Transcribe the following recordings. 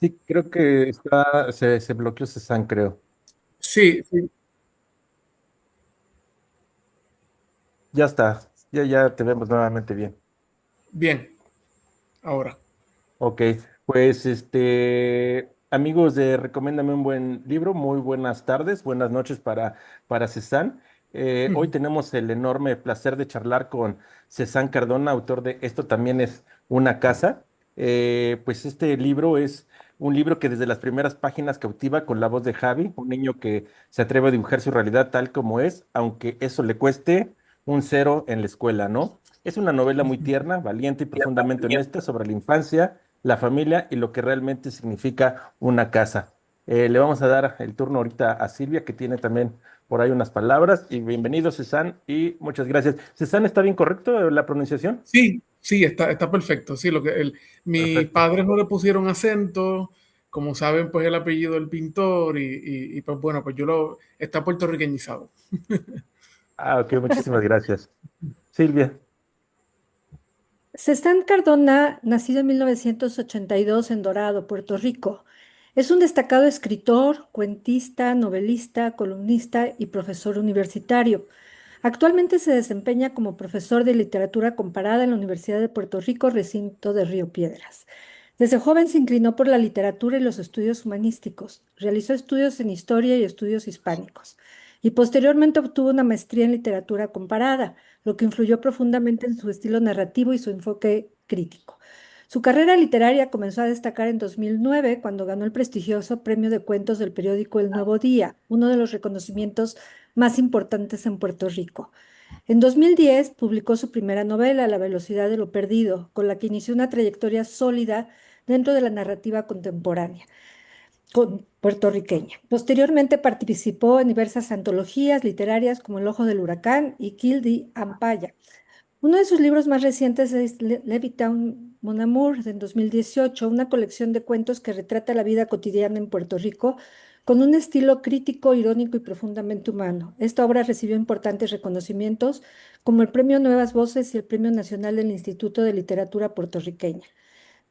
Sí, creo que se bloqueó Cezanne, creo. Sí, sí, Ya está, ya te vemos nuevamente bien. bien, ahora. Ok, pues amigos de Recomiéndame un buen libro, muy buenas tardes, buenas noches para Cezanne. Hoy Ujú. tenemos el enorme placer de charlar con Cezanne Cardona, autor de Esto también es una casa. Pues este libro es un libro que desde las primeras páginas cautiva con la voz de Javi, un niño que se atreve a dibujar su realidad tal como es, aunque eso le cueste un cero en la escuela, ¿no? Es una novela muy tierna, valiente y profundamente honesta sobre la infancia, la familia y lo que realmente significa una casa. Le vamos a dar el turno ahorita a Silvia, que tiene también por ahí unas palabras. Y bienvenido, César, y muchas gracias. César, ¿está bien correcto la pronunciación? Sí, sí, está perfecto. Sí, mis Perfecto. padres no le pusieron acento, como saben, pues el apellido del pintor pues bueno, está puertorriqueñizado. Ah, ok, muchísimas gracias. Silvia. Cestán Cardona, nacido en 1982 en Dorado, Puerto Rico, es un destacado escritor, cuentista, novelista, columnista y profesor universitario. Actualmente se desempeña como profesor de literatura comparada en la Universidad de Puerto Rico, recinto de Río Piedras. Desde joven se inclinó por la literatura y los estudios humanísticos. Realizó estudios en historia y estudios hispánicos. Y posteriormente obtuvo una maestría en literatura comparada, lo que influyó profundamente en su estilo narrativo y su enfoque crítico. Su carrera literaria comenzó a destacar en 2009 cuando ganó el prestigioso premio de cuentos del periódico El Nuevo Día, uno de los reconocimientos más importantes en Puerto Rico. En 2010 publicó su primera novela, La velocidad de lo perdido, con la que inició una trayectoria sólida dentro de la narrativa contemporánea puertorriqueña. Posteriormente participó en diversas antologías literarias como El Ojo del Huracán y Kill the Ampaya. Uno de sus libros más recientes es Levittown Mon Amour, de 2018, una colección de cuentos que retrata la vida cotidiana en Puerto Rico con un estilo crítico, irónico y profundamente humano. Esta obra recibió importantes reconocimientos como el Premio Nuevas Voces y el Premio Nacional del Instituto de Literatura Puertorriqueña.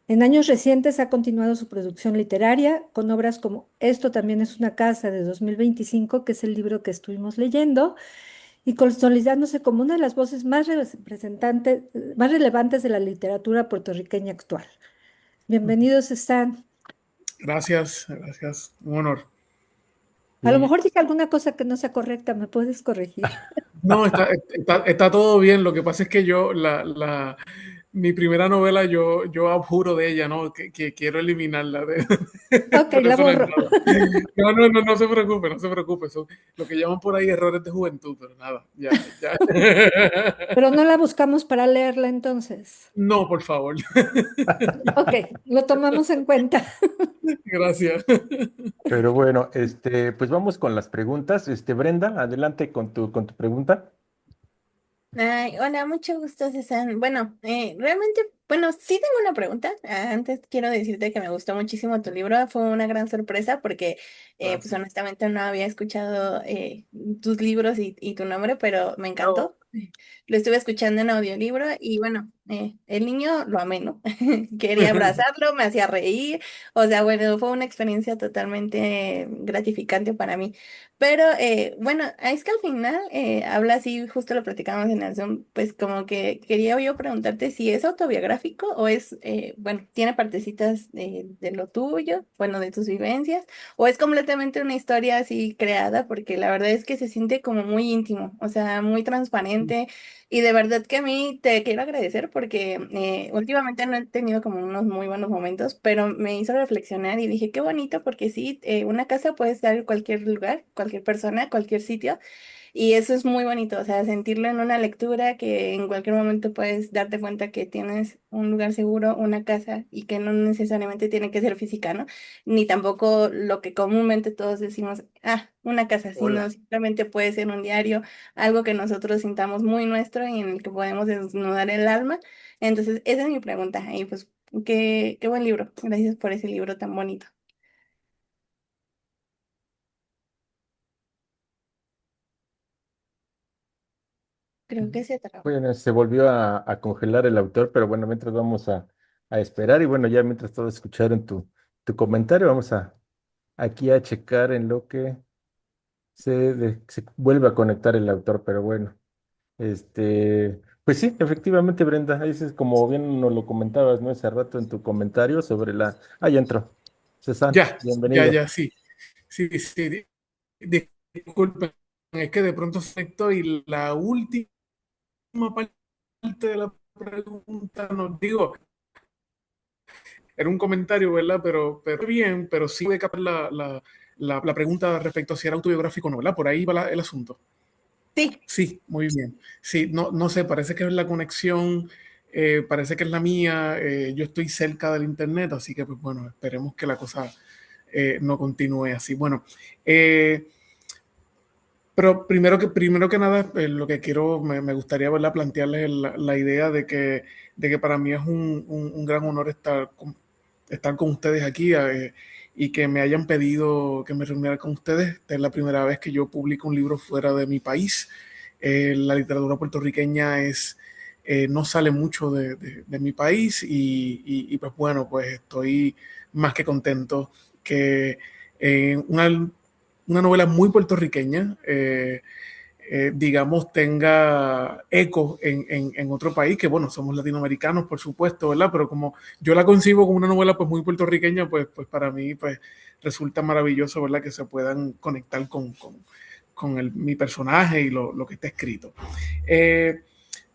En años recientes ha continuado su producción literaria con obras como Esto también es una casa, de 2025, que es el libro que estuvimos leyendo, y consolidándose como una de las voces más representantes, más relevantes de la literatura puertorriqueña actual. Bienvenidos están. Gracias, gracias. Un honor. A lo Y mejor dije alguna cosa que no sea correcta, me puedes corregir. No, está todo bien. Lo que pasa es que mi primera novela, yo abjuro de ella, ¿no? Que quiero eliminarla. Ok, Por la eso no he borro. entrado. No, no se preocupe, no se preocupe. Son lo que llaman por ahí errores de juventud, pero nada, ya. Pero no la buscamos para leerla entonces. No, por favor. Ok, lo tomamos en cuenta. Gracias. pero bueno, pues vamos con las preguntas. Brenda, adelante con tu pregunta. Ay, hola, mucho gusto, César. Bueno, realmente, bueno, sí tengo una pregunta. Antes quiero decirte que me gustó muchísimo tu libro. Fue una gran sorpresa porque, pues Gracias. honestamente no había escuchado tus libros y tu nombre, pero me encantó. Lo estuve escuchando en audiolibro y bueno, el niño lo amé, ¿no? Quería abrazarlo, me hacía reír. O sea, bueno, fue una experiencia totalmente gratificante para mí. Pero bueno, es que al final habla así, justo lo platicamos en el Zoom, pues como que quería yo preguntarte si es autobiográfico o es, bueno, tiene partecitas de lo tuyo, bueno, de tus vivencias, o es completamente una historia así creada, porque la verdad es que se siente como muy íntimo, o sea, muy transparente, y de verdad que a mí te quiero agradecer porque últimamente no he tenido como unos muy buenos momentos, pero me hizo reflexionar y dije, qué bonito, porque sí, una casa puede estar en cualquier lugar, cualquier persona, cualquier sitio, y eso es muy bonito, o sea, sentirlo en una lectura que en cualquier momento puedes darte cuenta que tienes un lugar seguro, una casa, y que no necesariamente tiene que ser física, ¿no? Ni tampoco lo que comúnmente todos decimos, una casa, sino Hola. simplemente puede ser un diario, algo que nosotros sintamos muy nuestro y en el que podemos desnudar el alma. Entonces, esa es mi pregunta. Y pues, qué buen libro. Gracias por ese libro tan bonito. Creo que se trabó. Bueno, se volvió a congelar el autor, pero bueno, mientras vamos a esperar y bueno, ya mientras todos escucharon tu tu comentario. Vamos a aquí a checar en lo que se vuelve a conectar el autor, pero bueno. Pues sí, efectivamente, Brenda, ahí es como bien nos lo comentabas, ¿no? Hace rato en tu comentario sobre la... Ah, ya entró. César, bienvenido. Ya, sí. Sí, sí. Disculpen, es que de pronto se conectó y la última parte de la pregunta nos digo, era un comentario, ¿verdad? Pero bien, pero sí voy a captar la pregunta respecto a si era autobiográfico o no, ¿verdad? Por ahí va el asunto. Sí, Sí, muy bien. Sí, no sé, parece que es la conexión, parece que es la mía, yo estoy cerca del internet, así que pues bueno, esperemos que la cosa no continúe así. Bueno, eh, pero primero que nada, lo que quiero, me gustaría, ¿verdad? Plantearles la idea de que para mí es un gran honor estar con ustedes aquí, y que me hayan pedido que me reuniera con ustedes. Esta es la primera vez que yo publico un libro fuera de mi país. La literatura puertorriqueña no sale mucho de mi país y pues bueno, pues estoy más que contento que una novela muy puertorriqueña, digamos, tenga eco en otro país, que bueno, somos latinoamericanos, por supuesto, ¿verdad? Pero como yo la concibo como una novela pues muy puertorriqueña, pues para mí pues resulta maravilloso, ¿verdad? Que se puedan conectar con mi personaje y lo que está escrito.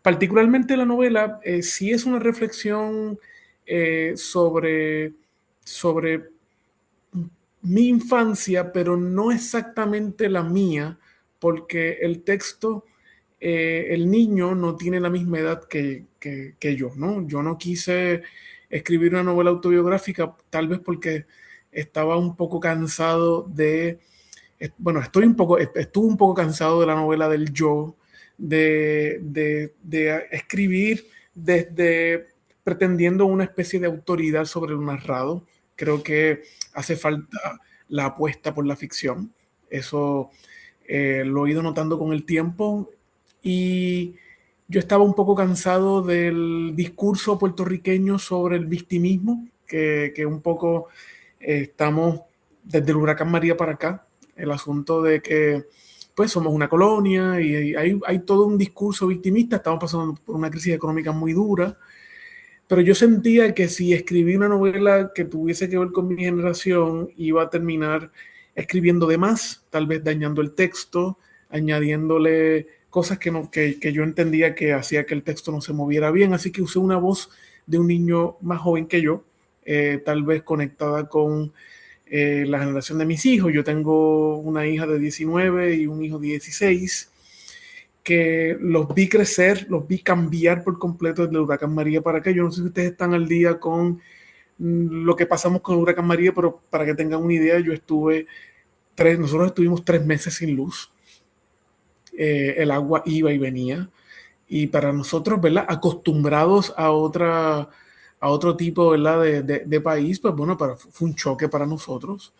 Particularmente la novela sí es una reflexión sobre mi infancia, pero no exactamente la mía, porque el texto, el niño no tiene la misma edad que yo, ¿no? Yo no quise escribir una novela autobiográfica, tal vez porque estaba un poco cansado bueno, estuve un poco cansado de la novela del yo, de escribir desde pretendiendo una especie de autoridad sobre lo narrado. Creo que hace falta la apuesta por la ficción. Eso lo he ido notando con el tiempo y yo estaba un poco cansado del discurso puertorriqueño sobre el victimismo, que un poco estamos desde el huracán María para acá, el asunto de que pues somos una colonia y hay todo un discurso victimista, estamos pasando por una crisis económica muy dura, pero yo sentía que si escribí una novela que tuviese que ver con mi generación, iba a terminar escribiendo de más, tal vez dañando el texto, añadiéndole cosas que yo entendía que hacía que el texto no se moviera bien. Así que usé una voz de un niño más joven que yo, tal vez conectada con la generación de mis hijos. Yo tengo una hija de 19 y un hijo de 16 que los vi crecer, los vi cambiar por completo desde el huracán María para acá. Yo no sé si ustedes están al día con lo que pasamos con el huracán María, pero para que tengan una idea, nosotros estuvimos 3 meses sin luz. El agua iba y venía. Y para nosotros, ¿verdad? Acostumbrados a otro tipo, ¿verdad? De país, pues bueno, fue un choque para nosotros,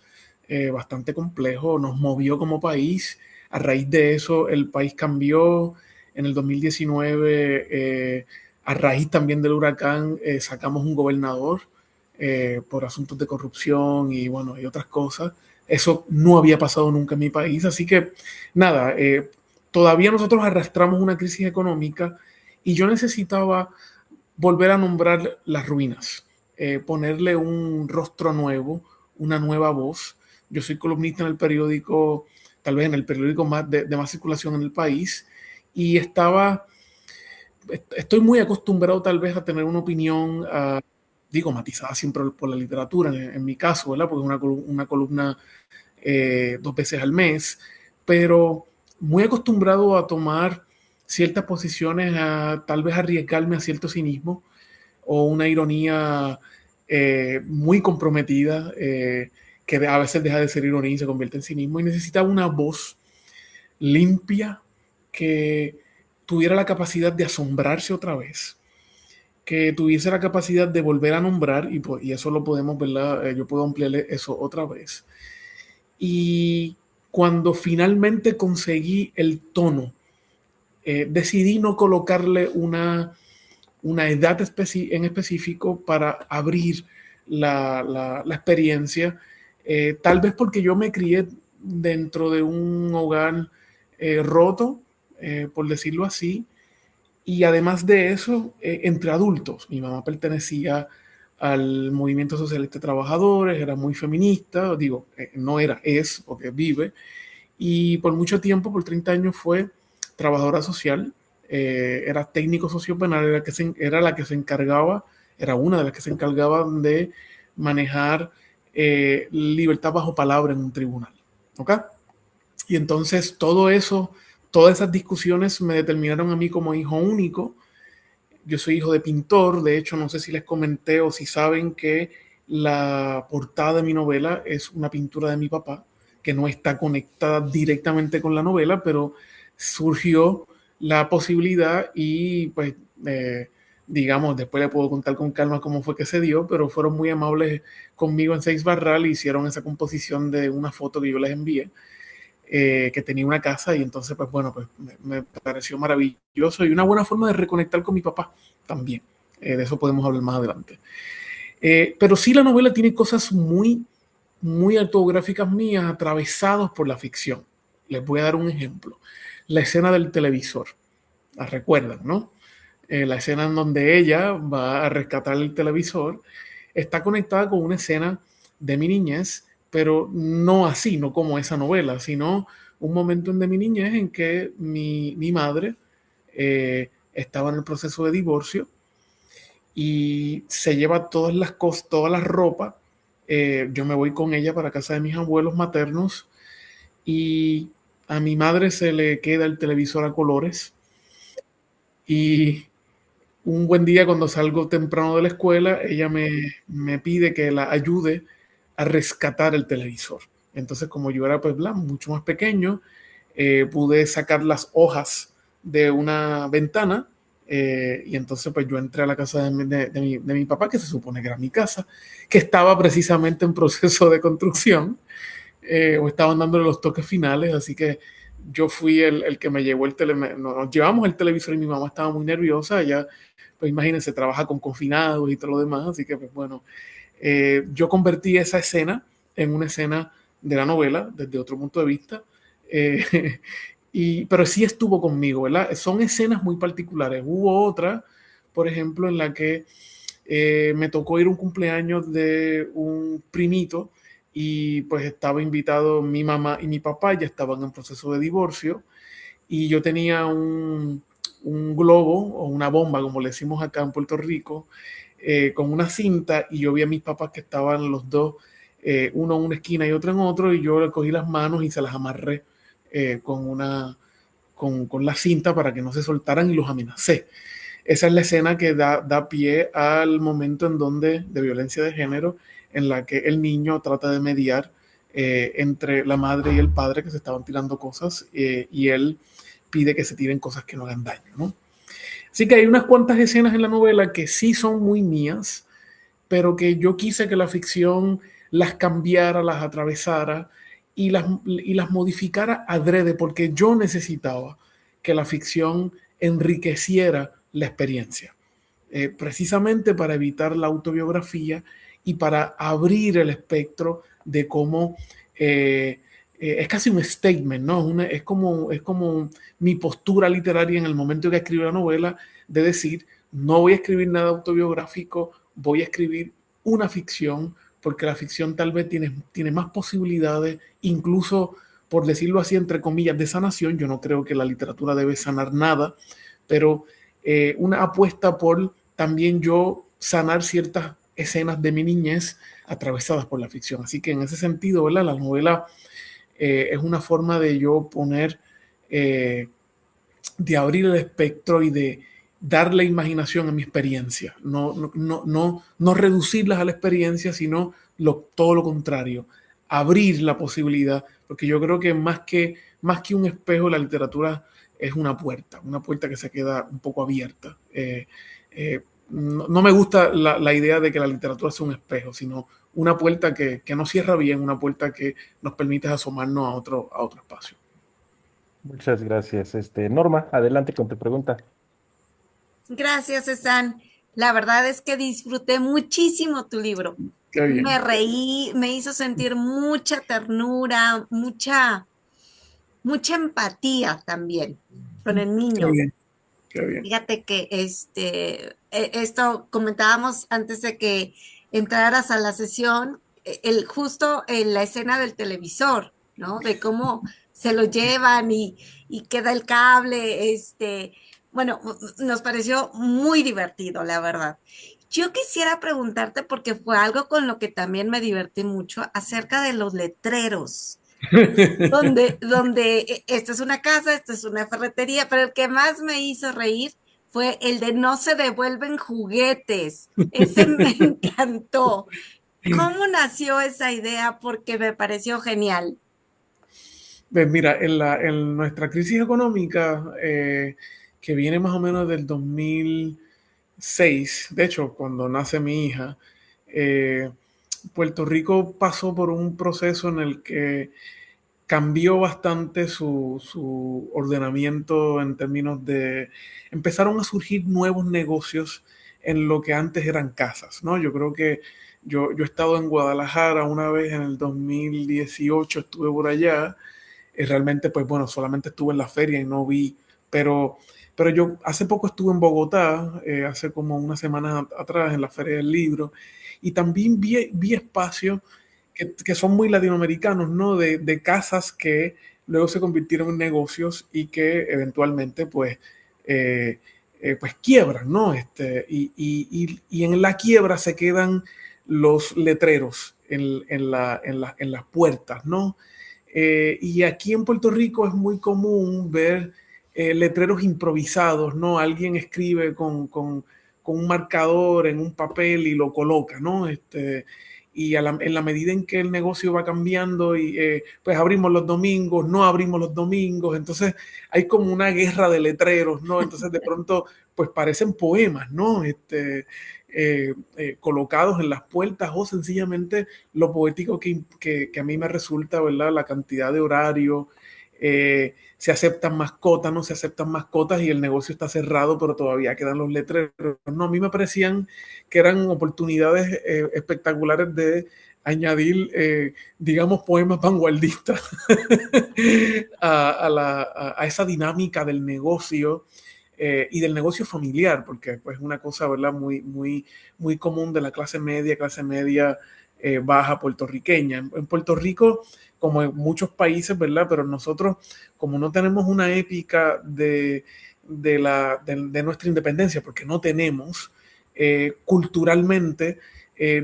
bastante complejo, nos movió como país. A raíz de eso, el país cambió. En el 2019, a raíz también del huracán, sacamos un gobernador por asuntos de corrupción y bueno, y otras cosas. Eso no había pasado nunca en mi país, así que nada, todavía nosotros arrastramos una crisis económica y yo necesitaba volver a nombrar las ruinas, ponerle un rostro nuevo, una nueva voz. Yo soy columnista en el periódico, tal vez en el periódico de más circulación en el país, y estoy muy acostumbrado tal vez a tener una opinión, digo, matizada siempre por la literatura, en mi caso, ¿verdad? Porque es una columna 2 veces al mes, pero muy acostumbrado a tomar ciertas posiciones, a tal vez arriesgarme a cierto cinismo o una ironía muy comprometida, que a veces deja de ser ironía y se convierte en cinismo, y necesitaba una voz limpia que tuviera la capacidad de asombrarse otra vez, que tuviese la capacidad de volver a nombrar, y eso lo podemos, ¿verdad? Yo puedo ampliarle eso otra vez. Y cuando finalmente conseguí el tono, decidí no colocarle una edad en específico para abrir la experiencia, tal vez porque yo me crié dentro de un hogar roto, por decirlo así, y además de eso, entre adultos. Mi mamá pertenecía al movimiento socialista de trabajadores, era muy feminista, digo, no era, es, porque vive, y por mucho tiempo, por 30 años, fue trabajadora social, era técnico sociopenal, era la que se encargaba, era una de las que se encargaba de manejar libertad bajo palabra en un tribunal. ¿Ok? Y entonces todo eso, todas esas discusiones me determinaron a mí como hijo único. Yo soy hijo de pintor, de hecho no sé si les comenté o si saben que la portada de mi novela es una pintura de mi papá, que no está conectada directamente con la novela, pero surgió la posibilidad y pues digamos, después le puedo contar con calma cómo fue que se dio, pero fueron muy amables conmigo en Seis Barral y hicieron esa composición de una foto que yo les envié, que tenía una casa, y entonces pues bueno, pues me pareció maravilloso y una buena forma de reconectar con mi papá también. De eso podemos hablar más adelante. Pero sí, la novela tiene cosas muy autobiográficas mías atravesados por la ficción. Les voy a dar un ejemplo. La escena del televisor. La recuerdan, ¿no? La escena en donde ella va a rescatar el televisor está conectada con una escena de mi niñez, pero no así, no como esa novela, sino un momento de mi niñez en que mi madre estaba en el proceso de divorcio y se lleva todas las cosas, todas las ropas. Yo me voy con ella para casa de mis abuelos maternos y a mi madre se le queda el televisor a colores, y un buen día cuando salgo temprano de la escuela, ella me pide que la ayude a rescatar el televisor. Entonces, como yo era pues mucho más pequeño, pude sacar las hojas de una ventana, y entonces pues yo entré a la casa de mi papá, que se supone que era mi casa, que estaba precisamente en proceso de construcción, o estaban dándole los toques finales, así que yo fui el que me llevó el televisor. Nos llevamos el televisor y mi mamá estaba muy nerviosa. Ella, pues imagínense, trabaja con confinados y todo lo demás, así que pues bueno, yo convertí esa escena en una escena de la novela desde otro punto de vista, eh, pero sí estuvo conmigo, ¿verdad? Son escenas muy particulares. Hubo otra, por ejemplo, en la que me tocó ir a un cumpleaños de un primito y pues estaba invitado mi mamá y mi papá, ya estaban en proceso de divorcio, y yo tenía un globo o una bomba, como le decimos acá en Puerto Rico, con una cinta, y yo vi a mis papás que estaban los dos, uno en una esquina y otro en otro, y yo le cogí las manos y se las amarré con la cinta para que no se soltaran, y los amenacé. Esa es la escena que da pie al momento en donde, de violencia de género, en la que el niño trata de mediar entre la madre y el padre, que se estaban tirando cosas, y él pide que se tiren cosas que no hagan daño, ¿no? Así que hay unas cuantas escenas en la novela que sí son muy mías, pero que yo quise que la ficción las cambiara, las atravesara y las modificara adrede, porque yo necesitaba que la ficción enriqueciera la experiencia, precisamente para evitar la autobiografía y para abrir el espectro de cómo es casi un statement, ¿no? Es como mi postura literaria en el momento que escribo la novela, de decir, no voy a escribir nada autobiográfico, voy a escribir una ficción, porque la ficción tal vez tiene más posibilidades, incluso, por decirlo así, entre comillas, de sanación. Yo no creo que la literatura debe sanar nada, pero una apuesta por también yo sanar ciertas escenas de mi niñez atravesadas por la ficción. Así que en ese sentido, ¿verdad? La novela es una forma de yo poner, de abrir el espectro y de darle imaginación a mi experiencia, no reducirlas a la experiencia, sino todo lo contrario, abrir la posibilidad, porque yo creo que más que un espejo, la literatura es una puerta que se queda un poco abierta. No me gusta la idea de que la literatura sea un espejo, sino una puerta que no cierra bien, una puerta que nos permite asomarnos a otro espacio. Muchas gracias. Norma, adelante con tu pregunta. Gracias, César. La verdad es que disfruté muchísimo tu libro. Qué Me bien, reí, me hizo sentir mucha ternura, mucha empatía también con el qué niño. bien, qué bien. Fíjate que esto comentábamos antes de que entraras a la sesión, justo en la escena del televisor, ¿no? De cómo se lo llevan y queda el cable, bueno, nos pareció muy divertido, la verdad. Yo quisiera preguntarte, porque fue algo con lo que también me divertí mucho, acerca de los letreros donde esta es una casa, esta es una ferretería, pero el que más me hizo reír fue el de no se devuelven juguetes. Ese me encantó. ¿Cómo nació esa idea? Porque me pareció genial. Pues mira, en nuestra crisis económica, que viene más o menos del 2006, de hecho, cuando nace mi hija, eh, Puerto Rico pasó por un proceso en el que cambió bastante su ordenamiento en términos de, empezaron a surgir nuevos negocios en lo que antes eran casas, ¿no? Yo creo que yo he estado en Guadalajara una vez en el 2018, estuve por allá, realmente, pues bueno, solamente estuve en la feria y no vi, pero, pero yo hace poco estuve en Bogotá, hace como unas semanas atrás, en la Feria del Libro, y también vi espacios que son muy latinoamericanos, ¿no? De casas que luego se convirtieron en negocios y que eventualmente, eh, pues quiebran, ¿no? Y en la quiebra se quedan los letreros en las puertas, ¿no? Y aquí en Puerto Rico es muy común ver letreros improvisados, ¿no? Alguien escribe con un marcador en un papel y lo coloca, ¿no? Y en la medida en que el negocio va cambiando y pues abrimos los domingos, no abrimos los domingos, entonces hay como una guerra de letreros, ¿no? Entonces de pronto pues parecen poemas, ¿no? Colocados en las puertas o sencillamente lo poético que a mí me resulta, ¿verdad? La cantidad de horario, se aceptan mascotas, no se aceptan mascotas y el negocio está cerrado, pero todavía quedan los letreros. No, a mí me parecían que eran oportunidades espectaculares de añadir, digamos, poemas vanguardistas a esa dinámica del negocio y del negocio familiar, porque pues una cosa, ¿verdad? Muy común de la clase media baja puertorriqueña. En Puerto Rico, como en muchos países, ¿verdad? Pero nosotros, como no tenemos una épica de nuestra independencia, porque no tenemos, culturalmente,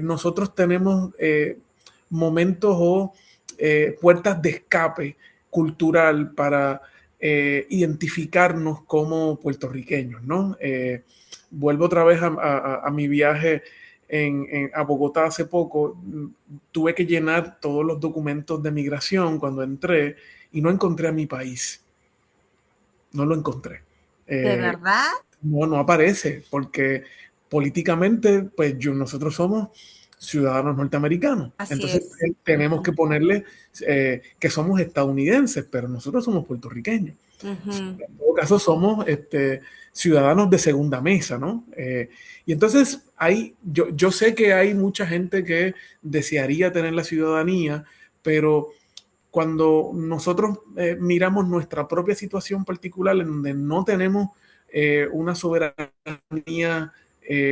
nosotros tenemos momentos o puertas de escape cultural para identificarnos como puertorriqueños, ¿no? Vuelvo otra vez a mi viaje a Bogotá hace poco. Tuve que llenar todos los documentos de migración cuando entré y no encontré a mi país. No lo encontré. ¿De Eh, verdad? no aparece porque políticamente, pues nosotros somos ciudadanos norteamericanos. Así Entonces es. tenemos Ujú, que ponerle que somos estadounidenses, pero nosotros somos puertorriqueños. ujú. En todo caso, somos ciudadanos de segunda mesa, ¿no? Y entonces yo sé que hay mucha gente que desearía tener la ciudadanía, pero cuando nosotros miramos nuestra propia situación particular en donde no tenemos una soberanía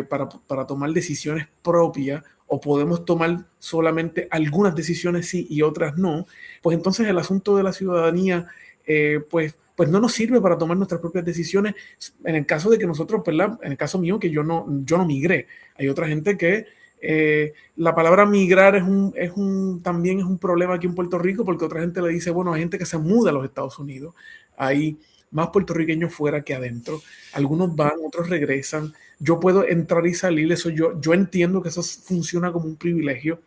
para tomar decisiones propias o podemos tomar solamente algunas decisiones sí y otras no, pues entonces el asunto de la ciudadanía pues no nos sirve para tomar nuestras propias decisiones en el caso de que nosotros, ¿verdad? En el caso mío, que yo no migré. Hay otra gente que la palabra migrar también es un problema aquí en Puerto Rico porque otra gente le dice, bueno, hay gente que se muda a los Estados Unidos, hay más puertorriqueños fuera que adentro, algunos van, otros regresan, yo puedo entrar y salir, eso yo entiendo que eso funciona como un privilegio,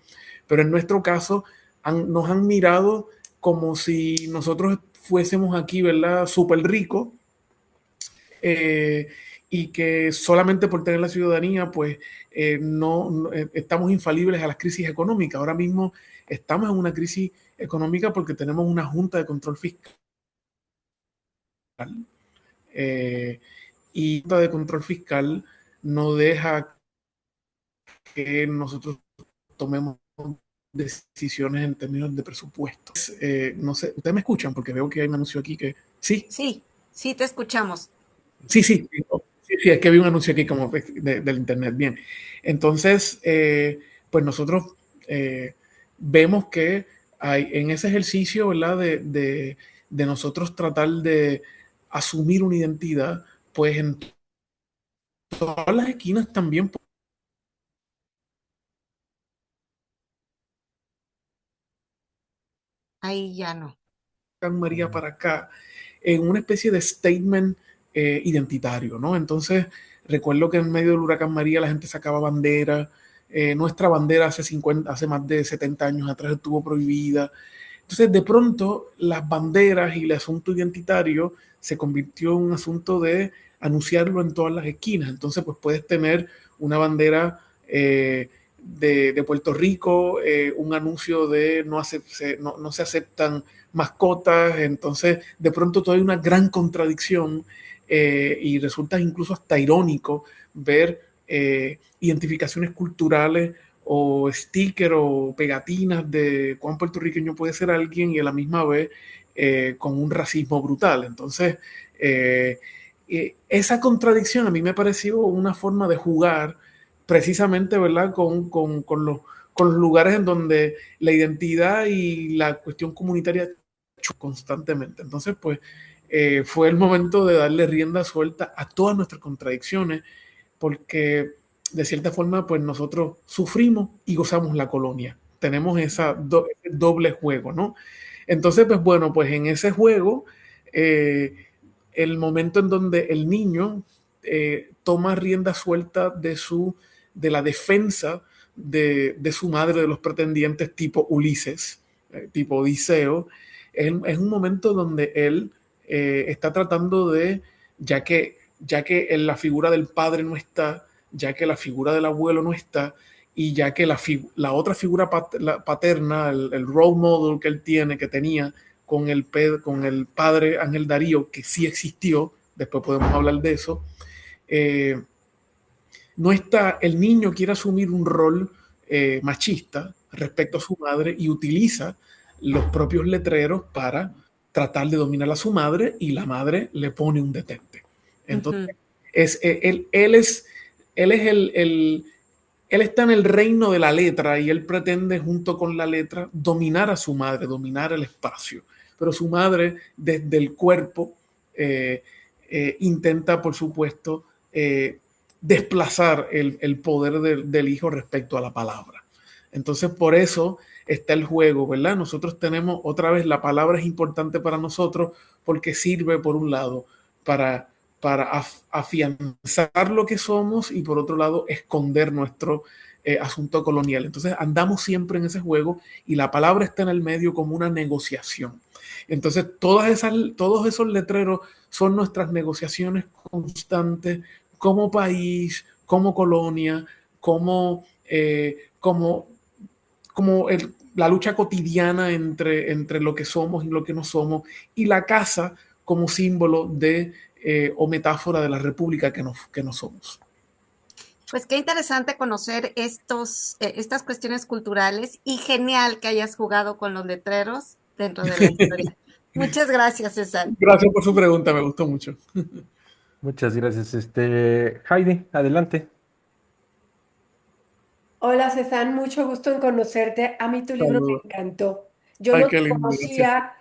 pero en nuestro caso nos han mirado como si nosotros fuésemos aquí, ¿verdad? Súper ricos, eh, y que solamente por tener la ciudadanía, pues estamos infalibles a las crisis económicas. Ahora mismo estamos en una crisis económica porque tenemos una junta de control fiscal eh, y la junta de control fiscal no deja que nosotros tomemos decisiones en términos de presupuesto. No sé, ¿ustedes me escuchan? Porque veo que hay un anuncio aquí que... ¿Sí? Sí, sí te escuchamos. Sí, sí, sí, es que vi un anuncio aquí como del internet. Bien, entonces, pues nosotros vemos que hay en ese ejercicio, ¿verdad? De nosotros tratar de asumir una identidad, pues en todas las esquinas también Ahí ya no. María para acá en una especie de statement identitario, ¿no? Entonces, recuerdo que en medio del huracán María la gente sacaba bandera. Nuestra bandera hace más de 70 años atrás estuvo prohibida. Entonces, de pronto, las banderas y el asunto identitario se convirtió en un asunto de anunciarlo en todas las esquinas. Entonces, pues puedes tener una bandera de Puerto Rico, un anuncio de no se aceptan mascotas. Entonces, de pronto, todo hay una gran contradicción y resulta incluso hasta irónico ver identificaciones culturales o sticker o pegatinas de cuán puertorriqueño puede ser alguien y a la misma vez con un racismo brutal. Entonces, esa contradicción a mí me pareció una forma de jugar precisamente, ¿verdad? Con los lugares en donde la identidad y la cuestión comunitaria constantemente. Entonces, pues, fue el momento de darle rienda suelta a todas nuestras contradicciones porque de cierta forma, pues nosotros sufrimos y gozamos la colonia. Tenemos ese doble juego, ¿no? Entonces, pues bueno, pues en ese juego, eh, el momento en donde el niño toma rienda suelta de la defensa de su madre, de los pretendientes tipo Ulises, tipo Odiseo, es un momento donde él está tratando de, ya que en la figura del padre no está, ya que la figura del abuelo no está, y ya que la otra figura paterna, el role model que él tiene, que tenía con el padre Ángel Darío, que sí existió, después podemos hablar de eso, eh, no está, el niño quiere asumir un rol machista respecto a su madre y utiliza los propios letreros para tratar de dominar a su madre y la madre le pone un detente. Entonces, Ujú. él es él está en el reino de la letra y él pretende junto con la letra dominar a su madre, dominar el espacio. Pero su madre desde el cuerpo eh, intenta, por supuesto, desplazar el poder del hijo respecto a la palabra. Entonces, por eso está el juego, ¿verdad? Nosotros tenemos, otra vez, la palabra es importante para nosotros porque sirve, por un lado, para, afianzar lo que somos y, por otro lado, esconder nuestro asunto colonial. Entonces, andamos siempre en ese juego y la palabra está en el medio como una negociación. Entonces, todos esos letreros son nuestras negociaciones constantes como país, como colonia, como la lucha cotidiana entre lo que somos y lo que no somos, y la casa como símbolo o metáfora de la república que no somos. Pues qué interesante conocer estas cuestiones culturales y genial que hayas jugado con los letreros dentro de la historia. Muchas gracias, César. Gracias por su pregunta, me gustó mucho. Muchas gracias. Heidi, adelante. Hola César, mucho gusto en conocerte. A mí tu libro me Saludos. encantó. Yo Ay, no qué lindo, gracias. conocía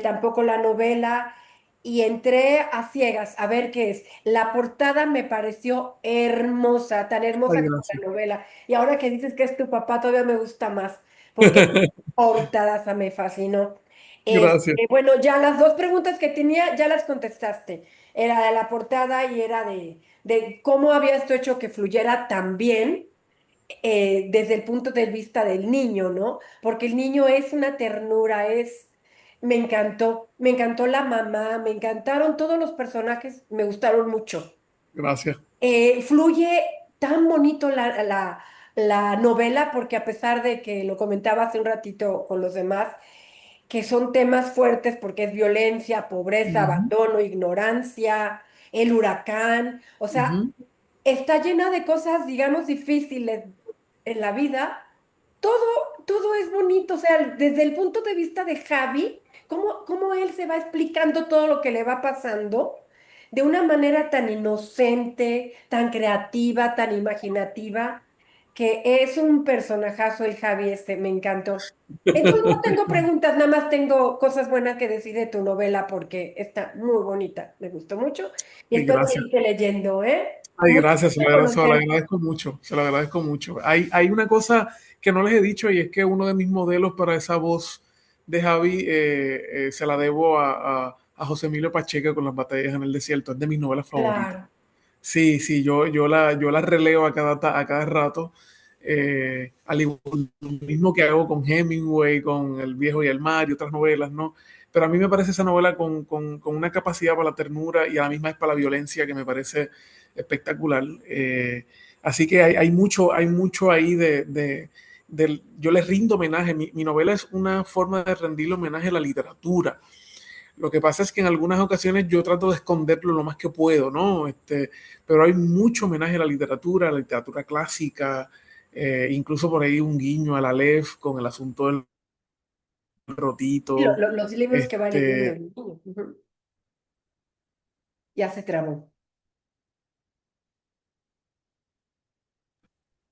tampoco la novela y entré a ciegas a ver qué es. La portada me pareció hermosa, tan Ay, hermosa como gracias. la novela. Y ahora que dices que es tu papá, todavía me gusta más, porque la portada me fascinó. Gracias. Bueno, ya las dos preguntas que tenía, ya las contestaste. Era de la portada y era de cómo habías tú hecho que fluyera tan bien desde el punto de vista del niño, ¿no? Porque el niño es una ternura, me encantó la mamá, me encantaron todos los personajes, me gustaron mucho. Gracias. Fluye tan bonito la novela porque a pesar de que lo comentaba hace un ratito con los demás, que son temas fuertes porque es violencia, pobreza, Ujú, abandono, ignorancia, el huracán, o sea, ujú. está llena de cosas, digamos, difíciles en la vida, todo, todo es bonito, o sea, desde el punto de vista de Javi, cómo él se va explicando todo lo que le va pasando de una manera tan inocente, tan creativa, tan imaginativa, que es un personajazo el Javi este, me encantó. Entonces no tengo preguntas, nada más tengo cosas buenas que decir de tu novela porque está muy bonita, me gustó mucho y Ay, espero gracias. seguirte leyendo, ¿eh? Ay, Mucho gracias, gusto se lo conocerte. agradezco mucho, se lo agradezco mucho. Hay una cosa que no les he dicho y es que uno de mis modelos para esa voz de Javi se la debo a José Emilio Pacheco con Las batallas en el desierto, es de mis novelas favoritas. Claro. Sí, sí, yo la releo a cada rato, al igual lo mismo que hago con Hemingway, con El viejo y el mar y otras novelas, ¿no? Pero a mí me parece esa novela con una capacidad para la ternura y a la misma vez para la violencia que me parece espectacular. Así que hay mucho ahí yo les rindo homenaje. Mi novela es una forma de rendirle homenaje a la literatura. Lo que pasa es que en algunas ocasiones yo trato de esconderlo lo más que puedo, ¿no? Pero hay mucho homenaje a la literatura clásica, incluso por ahí un guiño a la Aleph con el asunto del Sí, rotito. los libros que va leyendo Este, el niño. Ujú. Ya se trabó.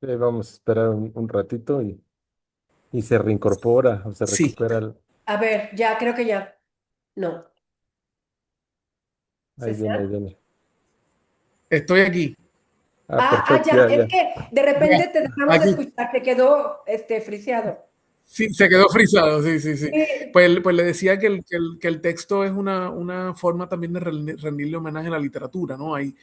Vamos a esperar un ratito y se reincorpora o se sí, recupera. A ver, ya, creo que ya. No. Ahí viene, ahí ¿César? viene. estoy aquí. Ah, perfecto, Ya, ya, es ya. que de repente te dejamos de Aquí. escuchar, te quedó friseado. Sí, se quedó frisado, sí, sí, sí. Sí, Pues le decía que el texto es una forma también de rendirle homenaje a la literatura, ¿no? Hay,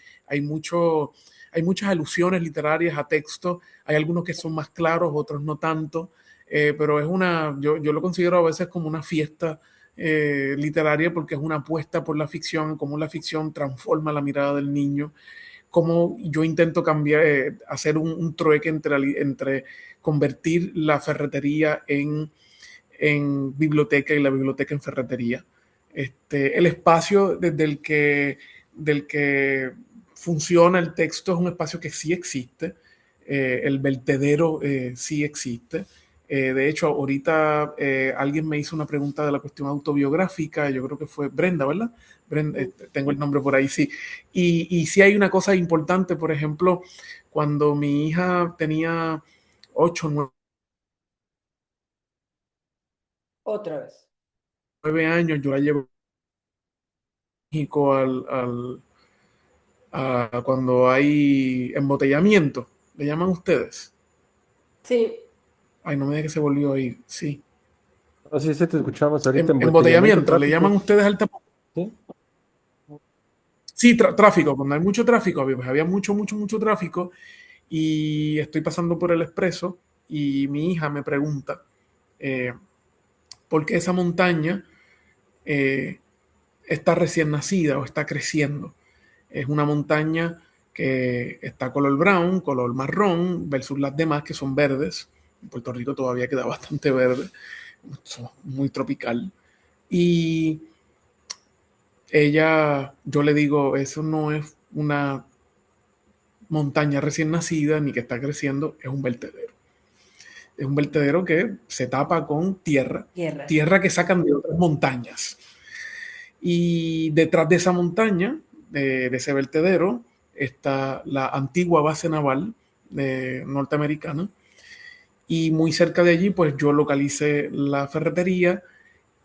mucho, hay muchas alusiones literarias a texto, hay algunos que son más claros, otros no tanto, pero yo lo considero a veces como una fiesta literaria porque es una apuesta por la ficción, cómo la ficción transforma la mirada del niño, cómo yo intento cambiar, hacer un trueque entre convertir la ferretería en biblioteca y la biblioteca en ferretería. El espacio del que funciona el texto es un espacio que sí existe, el vertedero sí existe. De hecho, ahorita alguien me hizo una pregunta de la cuestión autobiográfica, yo creo que fue Brenda, ¿verdad? Brenda, tengo el nombre por ahí, sí. Y sí hay una cosa importante, por ejemplo, cuando mi hija tenía 8 otra vez. 9 años, yo la llevo a México cuando hay embotellamiento, ¿le llaman ustedes? Sí, Ay, no me diga que se volvió a ir, sí. No, sí, sí, te escuchamos ahorita, embotellamiento, Embotellamiento, ¿le llaman tráfico. ustedes al tapón? ¿Sí? Sí, tráfico, cuando hay mucho tráfico, pues había mucho tráfico y estoy pasando por el expreso y mi hija me pregunta eh, por qué esa montaña eh, está recién nacida o está creciendo. Es una montaña que está color brown, color marrón, versus las demás que son verdes. En Puerto Rico todavía queda bastante verde, muy tropical. Y yo le digo, eso no es una montaña recién nacida ni que está creciendo, es un vertedero. Es un vertedero que se tapa con tierra, guerra. tierra que sacan de otras montañas. Y detrás de esa montaña, de ese vertedero, está la antigua base naval norteamericana. Y muy cerca de allí, pues yo localicé la ferretería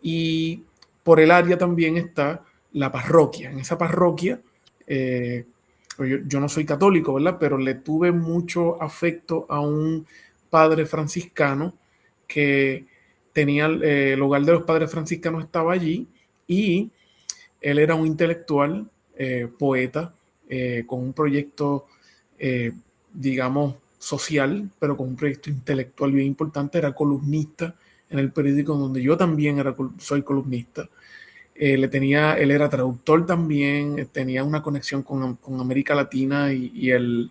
y por el área también está la parroquia. En esa parroquia, eh, yo no soy católico, ¿verdad? Pero le tuve mucho afecto a un padre franciscano que tenía el hogar de los padres franciscanos estaba allí y él era un intelectual, poeta, con un proyecto, eh, digamos, social, pero con un proyecto intelectual bien importante. Era columnista en el periódico donde yo también soy columnista. Él era traductor también, tenía una conexión con América Latina y, el,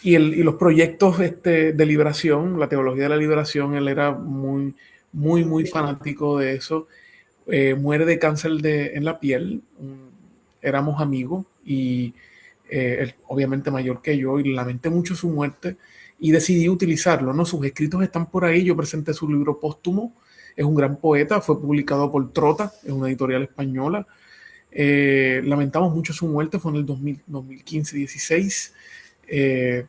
y los proyectos de liberación, la teología de la liberación. Él era muy fanático de eso. Muere de cáncer en la piel. Éramos amigos y él, obviamente mayor que yo, y lamenté mucho su muerte y decidí utilizarlo, ¿no? Sus escritos están por ahí, yo presenté su libro póstumo, es un gran poeta, fue publicado por Trota, es una editorial española. Lamentamos mucho su muerte, fue en el 2015-16, en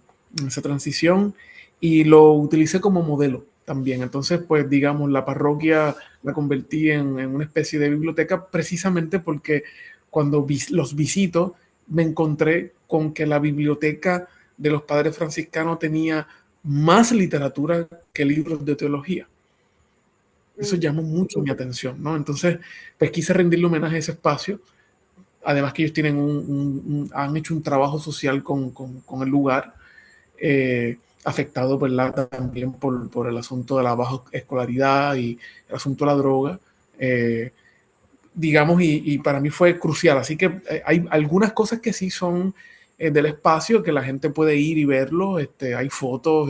esa transición, y lo utilicé como modelo también. Entonces, pues digamos, la parroquia la convertí en una especie de biblioteca precisamente porque cuando los visito me encontré con que la biblioteca de los padres franciscanos tenía más literatura que libros de teología. Eso llamó mucho mi atención, ¿no? Entonces, pues quise rendirle homenaje a ese espacio. Además que ellos tienen han hecho un trabajo social con el lugar, afectado, ¿verdad?, también por el asunto de la baja escolaridad y el asunto de la droga. Digamos, y para mí fue crucial. Así que hay algunas cosas que sí son del espacio, que la gente puede ir y verlo. Hay fotos,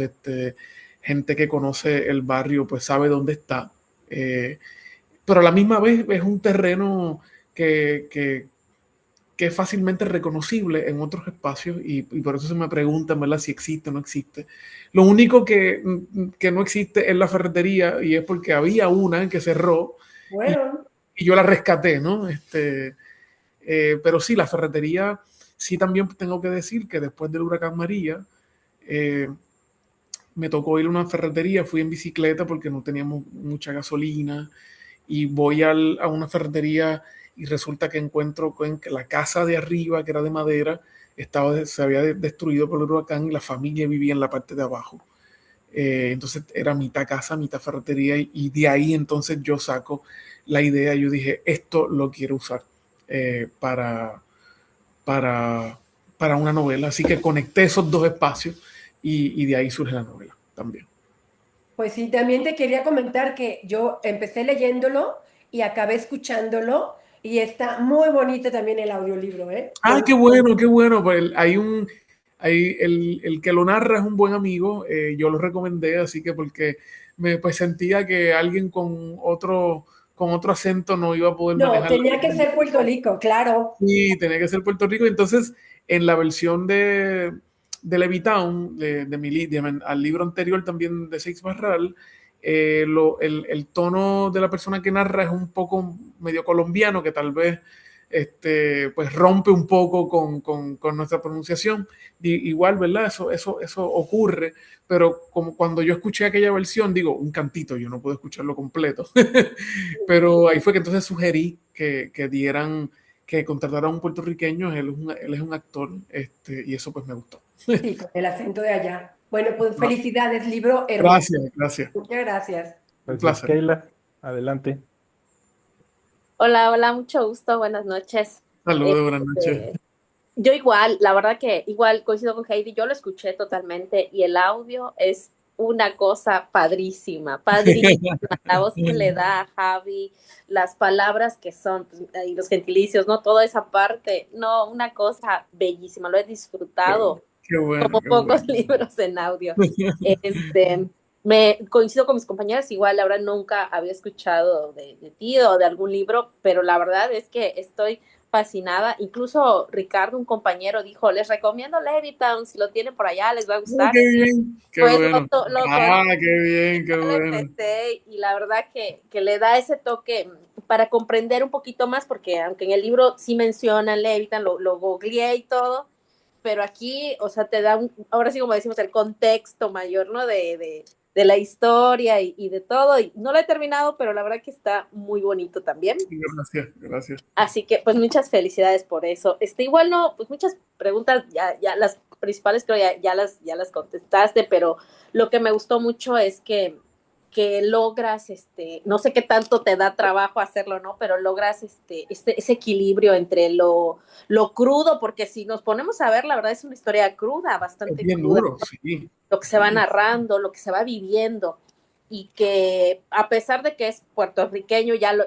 gente que conoce el barrio pues sabe dónde está. Pero a la misma vez es un terreno que es fácilmente reconocible en otros espacios y por eso se me preguntan, ¿verdad?, si existe o no existe. Lo único que no existe es la ferretería y es porque había una que cerró Bueno, y yo la rescaté, ¿no? Pero sí, la ferretería, sí también tengo que decir que después del huracán María, eh, me tocó ir a una ferretería, fui en bicicleta porque no teníamos mucha gasolina y voy a una ferretería y resulta que encuentro que la casa de arriba, que era de madera, se había destruido por el huracán y la familia vivía en la parte de abajo. Entonces era mitad casa, mitad ferretería y de ahí entonces yo saco la idea, yo dije, esto lo quiero usar eh, para, para, para una novela. Así que conecté esos dos espacios y de ahí surge la novela también. pues sí, también te quería comentar que yo empecé leyéndolo y acabé escuchándolo y está muy bonito también el audiolibro, ¿eh? Me Ah, qué gustó. bueno, qué bueno. Pues el que lo narra es un buen amigo. Yo lo recomendé, así que porque pues sentía que alguien con otro acento no iba a poder No, manejar la tenía que voz. ser Puerto Rico, claro. Sí, tenía que ser Puerto Rico. Entonces, en la versión de Levitown, al libro anterior también de Seix Barral, el tono de la persona que narra es un poco medio colombiano, que tal vez pues rompe un poco con nuestra pronunciación. Igual, ¿verdad? Eso ocurre, pero como cuando yo escuché aquella versión, digo, un cantito, yo no puedo escucharlo completo. Pero ahí fue que entonces sugerí que contrataran a un puertorriqueño, él es un actor, y eso pues me gustó. Sí, con el acento de allá. Bueno, pues felicidades, libro hermoso. Gracias, gracias. Muchas gracias. Un Gracias, placer. Keila. Adelante. Hola, hola, mucho gusto, buenas noches. Saludos, buenas noches. Este, yo igual, la verdad que igual coincido con Heidi, yo lo escuché totalmente y el audio es una cosa padrísima, padrísima, la voz que le da a Javi, las palabras que son pues, y los gentilicios, ¿no? Toda esa parte, no, una cosa bellísima, lo he disfrutado Qué bueno, como qué pocos bueno. libros en audio. Me coincido con mis compañeras, igual la verdad nunca había escuchado de ti o de algún libro, pero la verdad es que estoy fascinada. Incluso Ricardo, un compañero, dijo, les recomiendo Levittown, si lo tienen por allá les va a Oh, gustar. qué bien, qué Pues bueno. lo Ah, qué bien, qué ya lo bueno. empecé y la verdad que le da ese toque para comprender un poquito más, porque aunque en el libro sí mencionan Levitan, lo googleé y todo, pero aquí, o sea, te da ahora sí como decimos, el contexto mayor, ¿no? De la historia y de todo. Y no lo he terminado, pero la verdad que está muy bonito también. Gracias, gracias. Así que, pues, muchas felicidades por eso. Igual no, pues muchas preguntas, ya las principales creo ya las contestaste, pero lo que me gustó mucho es que logras, no sé qué tanto te da trabajo hacerlo, ¿no? Pero logras ese equilibrio entre lo crudo, porque si nos ponemos a ver, la verdad es una historia cruda, Es bastante bien cruda, duro, sí, lo que se va sí. narrando, lo que se va viviendo y que a pesar de que es puertorriqueño, ya lo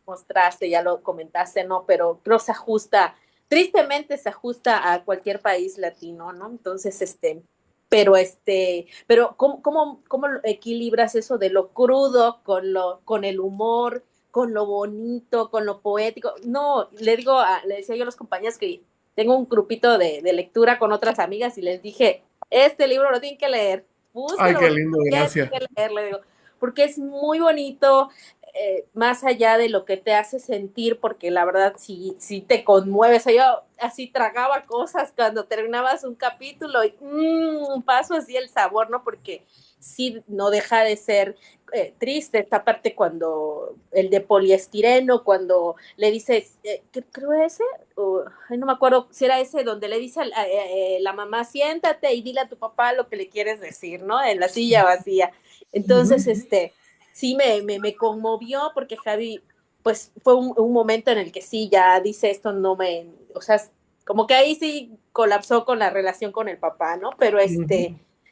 mostraste, ya lo comentaste, ¿no? Pero creo se ajusta, tristemente se ajusta a cualquier país latino, ¿no? Entonces, pero ¿cómo equilibras eso de lo crudo con el humor, con lo bonito, con lo poético? No, le decía yo a los compañeros que tengo un grupito de lectura con otras amigas y les dije, este libro lo tienen que leer, Ay, búsquenlo, qué porque lindo, tienen gracias. que leerlo, digo, porque es muy bonito, más allá de lo que te hace sentir, porque la verdad sí te conmueve. O sea, yo así tragaba cosas cuando terminabas un capítulo y paso así el sabor, ¿no? Porque sí no deja de ser triste esta parte cuando el de poliestireno, cuando le dices, creo ese, no me acuerdo si era ese donde le dice a la mamá, siéntate y dile a tu papá lo que le quieres decir, ¿no? En la silla vacía. Entonces, sí me conmovió porque Javi, pues fue un momento en el que sí, ya dice esto no me, o sea, como que ahí sí colapsó con la relación con el papá, ¿no? Pero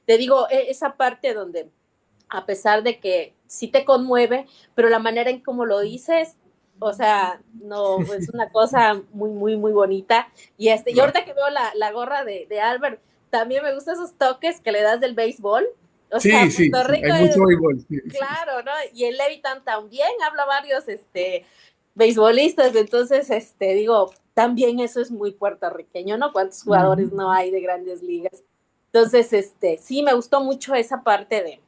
te digo, esa parte donde a pesar de que sí te conmueve, pero la manera en cómo lo dices, o sea, no, es una cosa muy, muy, muy bonita. Y y ahorita que veo la gorra de Albert, también me gustan esos toques que le das del béisbol. O sea, Sí, sí, Puerto sí, Rico hay es, mucho béisbol. Sí, sí, sí. claro, ¿no? Y el Levitan también habla varios, beisbolistas, entonces, digo, también eso es muy puertorriqueño, ¿no? ¿Cuántos jugadores no hay de grandes ligas? Entonces, sí me gustó mucho esa parte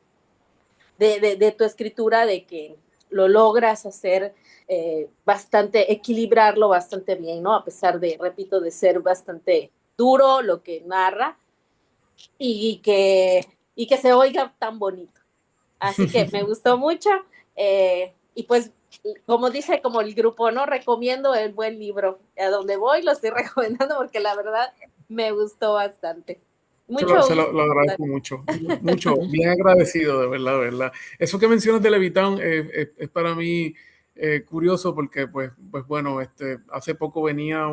de tu escritura, de que lo logras hacer bastante, equilibrarlo bastante bien, ¿no? A pesar de, repito, de ser bastante duro lo que narra y que se oiga tan bonito. Así que me gustó mucho. Y pues, como dice como el grupo, ¿no? Recomiendo el buen libro. A donde voy lo estoy recomendando porque la verdad me gustó bastante. Mucho gusto. Lo agradezco mucho, mucho, bien agradecido, de verdad. Eso que mencionas de Levitown es para mí curioso porque, pues bueno, hace poco venía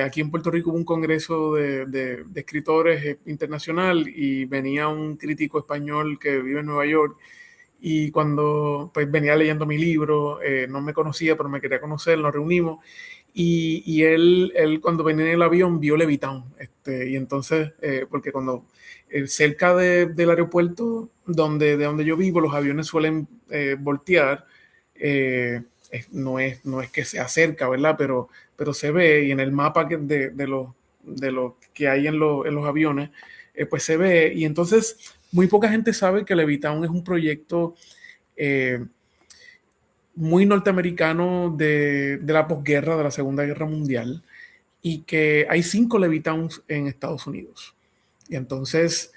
aquí en Puerto Rico hubo un congreso de escritores internacional y venía un crítico español que vive en Nueva York y cuando pues venía leyendo mi libro, no me conocía, pero me quería conocer, nos reunimos y él cuando venía en el avión vio Levitown, y entonces, porque cuando cerca del aeropuerto de donde yo vivo, los aviones suelen voltear, no es que se acerca, ¿verdad? Pero se ve y en el mapa de lo que hay en los aviones, pues se ve y entonces muy poca gente sabe que Levitown es un proyecto eh, muy norteamericano de la posguerra, de la Segunda Guerra Mundial, y que hay 5 Levitowns en Estados Unidos. Y entonces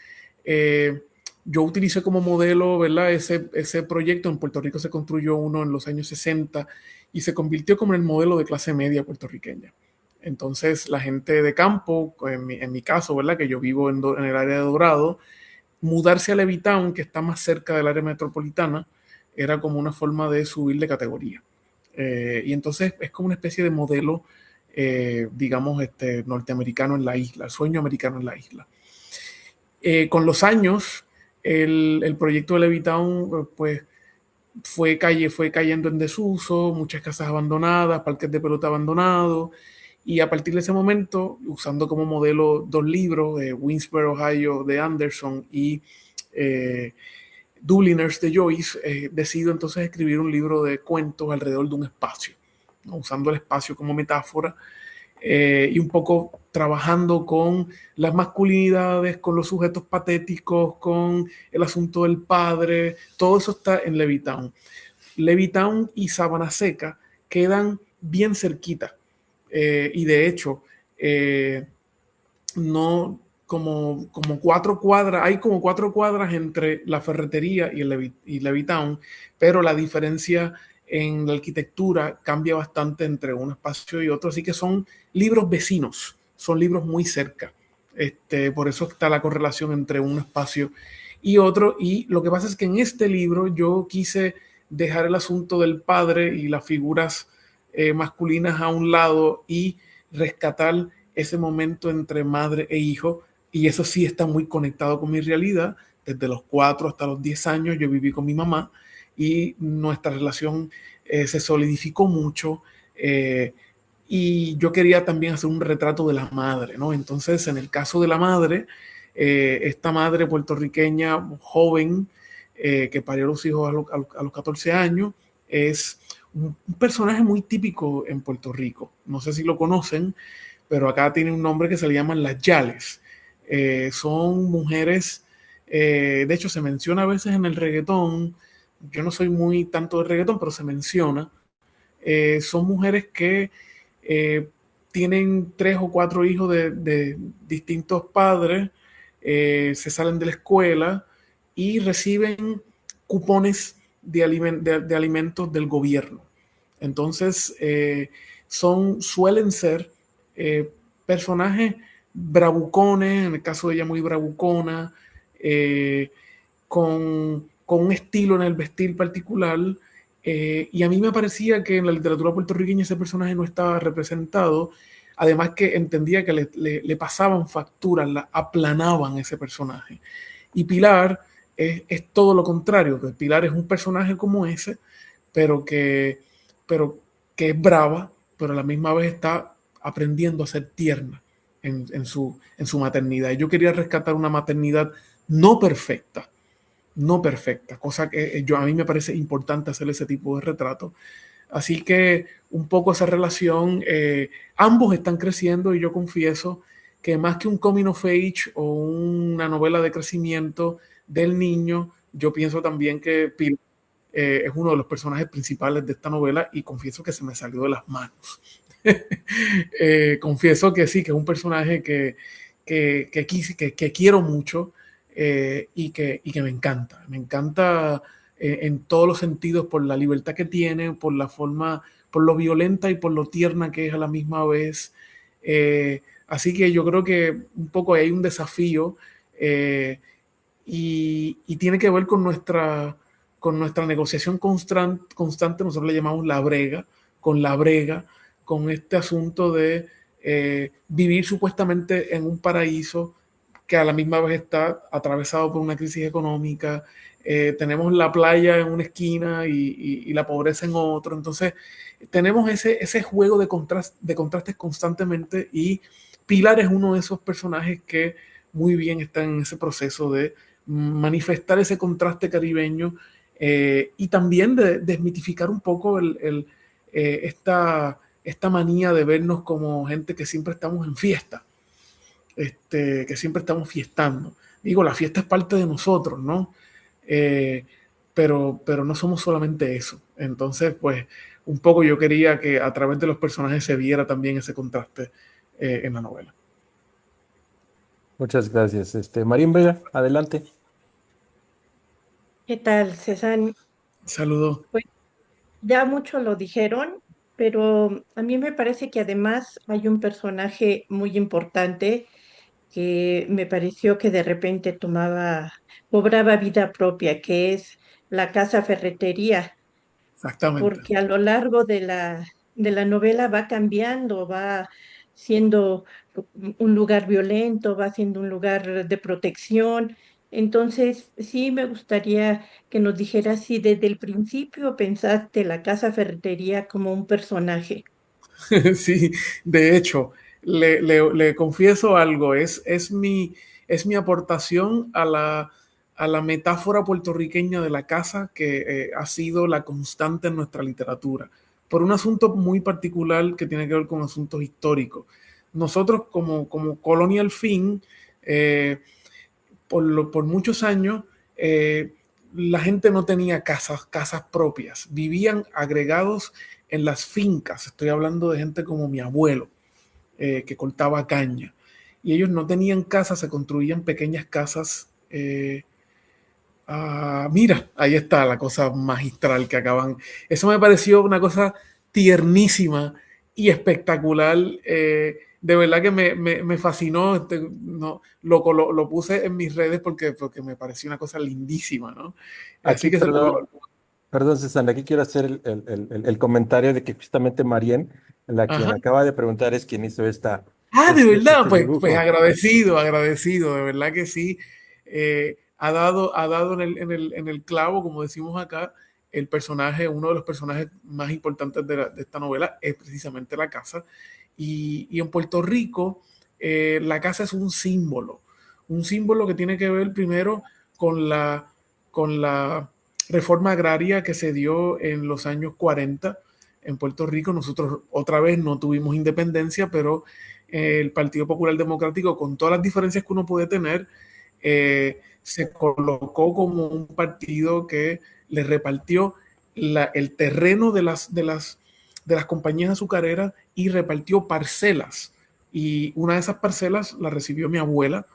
yo utilicé como modelo, ¿verdad? Ese proyecto. En Puerto Rico se construyó uno en los años 60 y se convirtió como en el modelo de clase media puertorriqueña. Entonces la gente de campo, en mi caso, ¿verdad? Que yo vivo en el área de Dorado, mudarse a Levitown, que está más cerca del área metropolitana, era como una forma de subir de categoría. Y entonces es como una especie de modelo, digamos, norteamericano en la isla, el sueño americano en la isla. Con los años, el proyecto de Levitown, pues, fue cayendo en desuso, muchas casas abandonadas, parques de pelota abandonados, y a partir de ese momento, usando como modelo 2 libros, Winsboro, Ohio, de Anderson y Dubliners de Joyce, decido entonces escribir un libro de cuentos alrededor de un espacio, ¿no? Usando el espacio como metáfora, y un poco trabajando con las masculinidades, con los sujetos patéticos, con el asunto del padre. Todo eso está en Levitown. Levitown y Sabana Seca quedan bien cerquita, y de hecho no como 4 cuadras, hay como 4 cuadras entre la ferretería y Levitown, pero la diferencia en la arquitectura cambia bastante entre un espacio y otro, así que son libros vecinos, son libros muy cerca. Por eso está la correlación entre un espacio y otro, y lo que pasa es que en este libro yo quise dejar el asunto del padre y las figuras masculinas a un lado y rescatar ese momento entre madre e hijo, y eso sí está muy conectado con mi realidad. Desde los 4 hasta los 10 años yo viví con mi mamá y nuestra relación se solidificó mucho, y yo quería también hacer un retrato de la madre, ¿no? Entonces, en el caso de la madre, esta madre puertorriqueña joven, que parió los hijos a los 14 años, es un personaje muy típico en Puerto Rico. No sé si lo conocen, pero acá tiene un nombre que se le llaman las yales. Son mujeres, de hecho se menciona a veces en el reggaetón, yo no soy muy tanto de reggaetón, pero se menciona, son mujeres que tienen 3 o 4 hijos de distintos padres, se salen de la escuela y reciben cupones de alimentos del gobierno. Entonces, suelen ser eh, personajes bravucones, en el caso de ella muy bravucona, con un estilo en el vestir particular, y a mí me parecía que en la literatura puertorriqueña ese personaje no estaba representado, además que entendía que le pasaban facturas, aplanaban ese personaje. Y Pilar es todo lo contrario, que Pilar es un personaje como ese, pero que, pero que es brava, pero a la misma vez está aprendiendo a ser tierna en su maternidad. Y yo quería rescatar una maternidad no perfecta, no perfecta, cosa que a mí me parece importante hacer ese tipo de retrato. Así que un poco esa relación, ambos están creciendo y yo confieso que más que un coming of age o una novela de crecimiento del niño, yo pienso también que Pilar es uno de los personajes principales de esta novela y confieso que se me salió de las manos. Confieso que sí, que es un personaje que quiero mucho, y que me encanta. Me encanta en todos los sentidos por la libertad que tiene, por la forma, por lo violenta y por lo tierna que es a la misma vez. Así que yo creo que un poco hay un desafío, y tiene que ver con nuestra negociación constante, nosotros le llamamos la brega, con este asunto de vivir supuestamente en un paraíso que a la misma vez está atravesado por una crisis económica. Tenemos la playa en una esquina y la pobreza en otro. Entonces, tenemos ese juego de contrastes constantemente, y Pilar es uno de esos personajes que muy bien está en ese proceso de manifestar ese contraste caribeño, y también de desmitificar un poco esta manía de vernos como gente que siempre estamos en fiesta, que siempre estamos fiestando. Digo, la fiesta es parte de nosotros, ¿no? Eh, pero no somos solamente eso. Entonces, pues, un poco yo quería que a través de los personajes se viera también ese contraste en la novela. Muchas gracias. Marín Vega, adelante. ¿Qué tal, César? Saludos. Pues ya mucho lo dijeron, pero a mí me parece que además hay un personaje muy importante que me pareció que de repente cobraba vida propia, que es la Casa Ferretería, Exactamente. porque a lo largo de la novela va cambiando, va siendo un lugar violento, va siendo un lugar de protección. Entonces, sí me gustaría que nos dijeras si desde el principio pensaste la Casa Ferretería como un personaje. Sí, de hecho, le confieso algo, es mi aportación a la metáfora puertorriqueña de la casa que ha sido la constante en nuestra literatura, por un asunto muy particular que tiene que ver con asuntos históricos. Nosotros como colonia al fin, por muchos años, la gente no tenía casas propias, vivían agregados en las fincas. Estoy hablando de gente como mi abuelo, que cortaba caña. Y ellos no tenían casas, se construían pequeñas casas. Mira, ahí está la cosa magistral que acaban. Eso me pareció una cosa tiernísima y espectacular. De verdad que me fascinó. No, lo puse en mis redes porque me pareció una cosa lindísima, ¿no? Aquí, Así que perdón, César, aquí quiero hacer el comentario de que justamente Marién, la quien ajá. acaba de preguntar, es quien hizo De verdad, este pues dibujo. agradecido, de verdad que sí. Ha dado en el clavo, como decimos acá, el personaje, uno de los personajes más importantes de esta novela es precisamente la casa. Y en Puerto Rico, la casa es un símbolo que tiene que ver primero con la reforma agraria que se dio en los años 40, en Puerto Rico. Nosotros otra vez no tuvimos independencia, pero el Partido Popular Democrático, con todas las diferencias que uno puede tener, se colocó como un partido que le repartió el terreno de las compañías azucareras y repartió parcelas. Y una de esas parcelas la recibió mi abuela,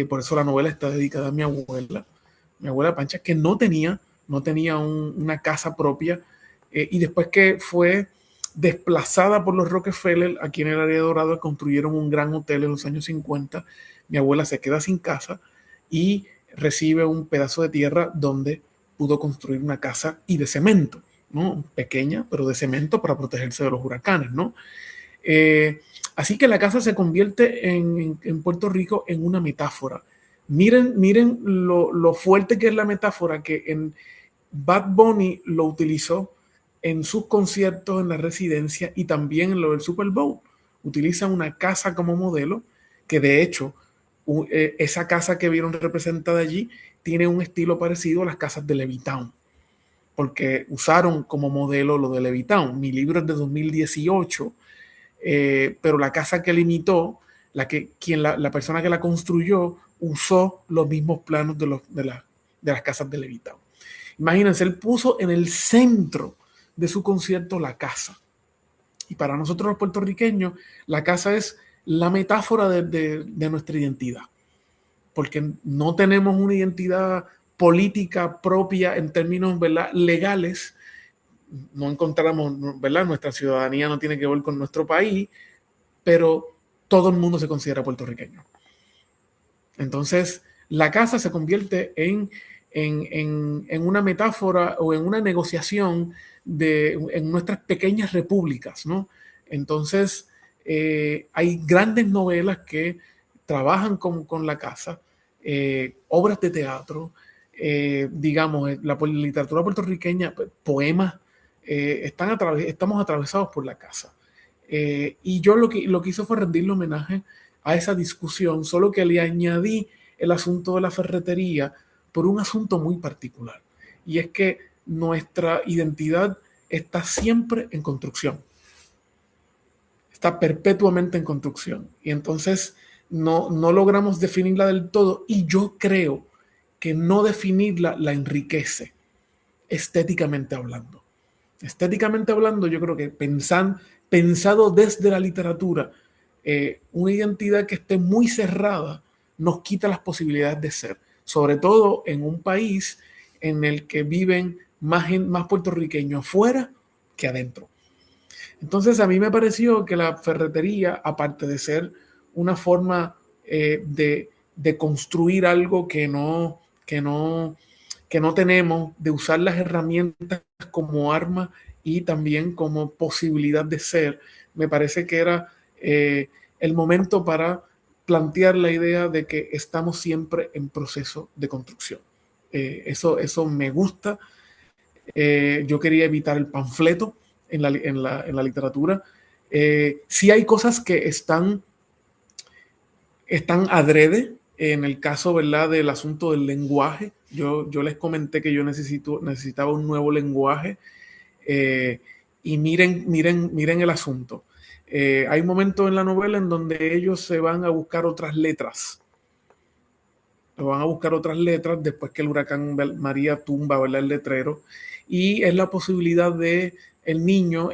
por eso la novela está dedicada a mi abuela Pancha, que no tenía una casa propia, y después que fue desplazada por los Rockefeller, aquí en el área de Dorado construyeron un gran hotel en los años 50, mi abuela se queda sin casa y recibe un pedazo de tierra donde pudo construir una casa y de cemento, ¿no? Pequeña, pero de cemento para protegerse de los huracanes, ¿no? Así que la casa se convierte en Puerto Rico en una metáfora. Miren lo fuerte que es la metáfora, que en Bad Bunny lo utilizó en sus conciertos en la residencia y también en lo del Super Bowl. Utiliza una casa como modelo, que de hecho esa casa que vieron representada allí tiene un estilo parecido a las casas de Levittown, porque usaron como modelo lo de Levittown. Mi libro es de 2018, pero la casa que él imitó, la persona que la construyó, usó los mismos planos de las casas de Levittown. Imagínense, él puso en el centro de su concierto la casa. Y para nosotros los puertorriqueños, la casa es la metáfora de nuestra identidad, porque no tenemos una identidad política propia en términos, ¿verdad?, legales. No encontramos, ¿verdad?, nuestra ciudadanía no tiene que ver con nuestro país, pero todo el mundo se considera puertorriqueño. Entonces, la casa se convierte en una metáfora o en una negociación en nuestras pequeñas repúblicas, ¿no? Entonces, hay grandes novelas que trabajan con la casa, obras de teatro, digamos, la literatura puertorriqueña, poemas, estamos atravesados por la casa. Y yo lo que hice fue rendirle homenaje a esa discusión, solo que le añadí el asunto de la ferretería por un asunto muy particular. Y es que nuestra identidad está siempre en construcción. Está perpetuamente en construcción. Y entonces no logramos definirla del todo. Y yo creo que no definirla la enriquece, estéticamente hablando. Estéticamente hablando, yo creo que pensado desde la literatura, una identidad que esté muy cerrada nos quita las posibilidades de ser, sobre todo en un país en el que viven más puertorriqueños afuera que adentro. Entonces a mí me pareció que la ferretería, aparte de ser una forma de construir algo que no tenemos, de usar las herramientas como arma y también como posibilidad de ser, me parece que era el momento para plantear la idea de que estamos siempre en proceso de construcción. Eso me gusta. Yo quería evitar el panfleto en la literatura. Sí hay cosas que están adrede. En el caso, ¿verdad?, del asunto del lenguaje, yo les comenté que yo necesitaba un nuevo lenguaje, y miren el asunto. Hay momentos en la novela en donde ellos se van a buscar otras letras. Después que el huracán María tumba, ¿verdad?, el letrero, y es la posibilidad de el niño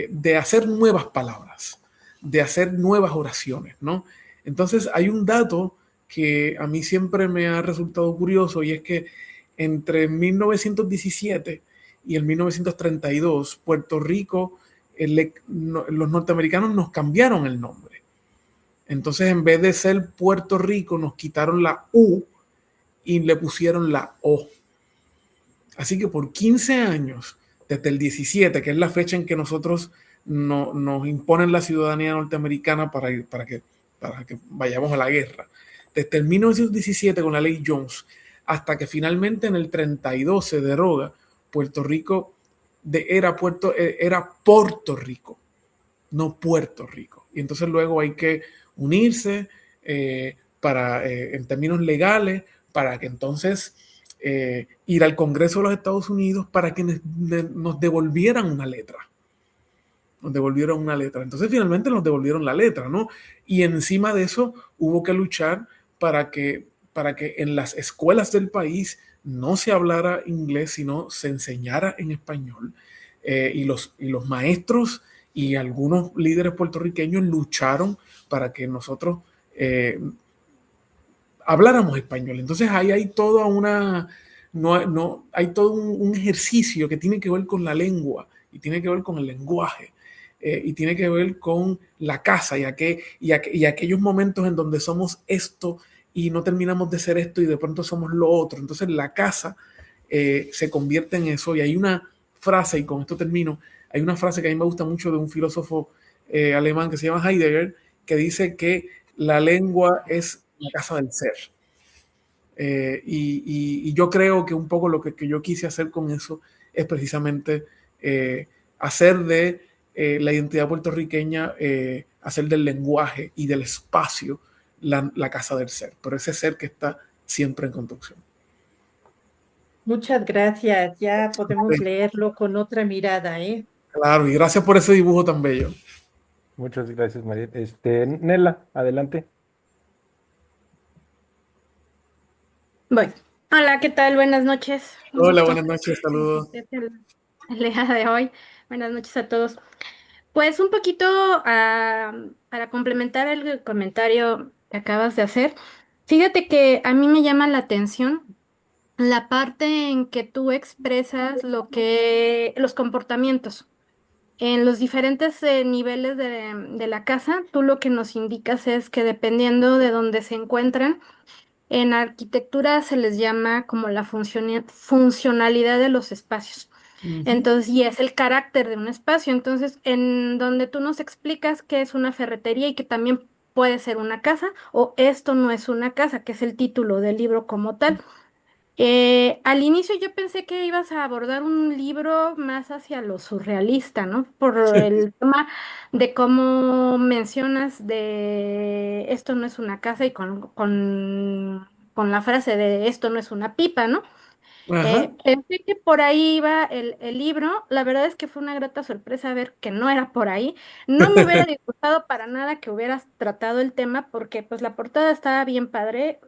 de hacer nuevas palabras, de hacer nuevas oraciones, ¿no? Entonces hay un dato que a mí siempre me ha resultado curioso, y es que entre 1917 y el 1932, Puerto Rico, los norteamericanos nos cambiaron el nombre. Entonces, en vez de ser Puerto Rico, nos quitaron la U y le pusieron la O. Así que por 15 años, desde el 17, que es la fecha en que nosotros nos imponen la ciudadanía norteamericana para que vayamos a la guerra, desde el 1917 con la ley Jones hasta que finalmente en el 32 se deroga, Puerto Rico era Puerto Rico, no Puerto Rico. Y entonces luego hay que unirse en términos legales para que entonces ir al Congreso de los Estados Unidos para que nos devolvieran una letra. Nos devolvieron una letra. Entonces finalmente nos devolvieron la letra, ¿no? Y encima de eso hubo que luchar para que en las escuelas del país no se hablara inglés, sino se enseñara en español. Y los maestros y algunos líderes puertorriqueños lucharon para que nosotros habláramos español. Entonces ahí hay toda una, no, hay todo un ejercicio que tiene que ver con la lengua y tiene que ver con el lenguaje. Y tiene que ver con la casa y aquellos momentos en donde somos esto y no terminamos de ser esto y de pronto somos lo otro. Entonces la casa se convierte en eso. Y hay una frase, y con esto termino, hay una frase que a mí me gusta mucho de un filósofo alemán que se llama Heidegger, que dice que la lengua es la casa del ser. Y yo creo que un poco lo que yo quise hacer con eso es precisamente hacer de la identidad puertorriqueña, hacer del lenguaje y del espacio la casa del ser, pero ese ser que está siempre en construcción. Muchas gracias. Ya podemos leerlo con otra mirada, ¿eh? Claro, y gracias por ese dibujo tan bello. Muchas gracias, María. Nela, adelante. Bueno, hola, ¿qué tal? Buenas noches. Un Hola, gusto buenas noches, saludos. el día de hoy. Buenas noches a todos. Pues un poquito para complementar el comentario que acabas de hacer, fíjate que a mí me llama la atención la parte en que tú expresas los comportamientos. En los diferentes niveles de la casa, tú lo que nos indicas es que dependiendo de dónde se encuentran, en arquitectura se les llama como la funcionalidad de los espacios. Entonces, y es el carácter de un espacio. Entonces, en donde tú nos explicas que es una ferretería y que también puede ser una casa, o esto no es una casa, que es el título del libro como tal. Al inicio yo pensé que ibas a abordar un libro más hacia lo surrealista, ¿no? Por el tema de cómo mencionas de esto no es una casa y con la frase de esto no es una pipa, ¿no? Ajá. Pensé que por ahí iba el libro. La verdad es que fue una grata sorpresa ver que no era por ahí. No me hubiera disgustado para nada que hubieras tratado el tema porque pues la portada estaba bien padre.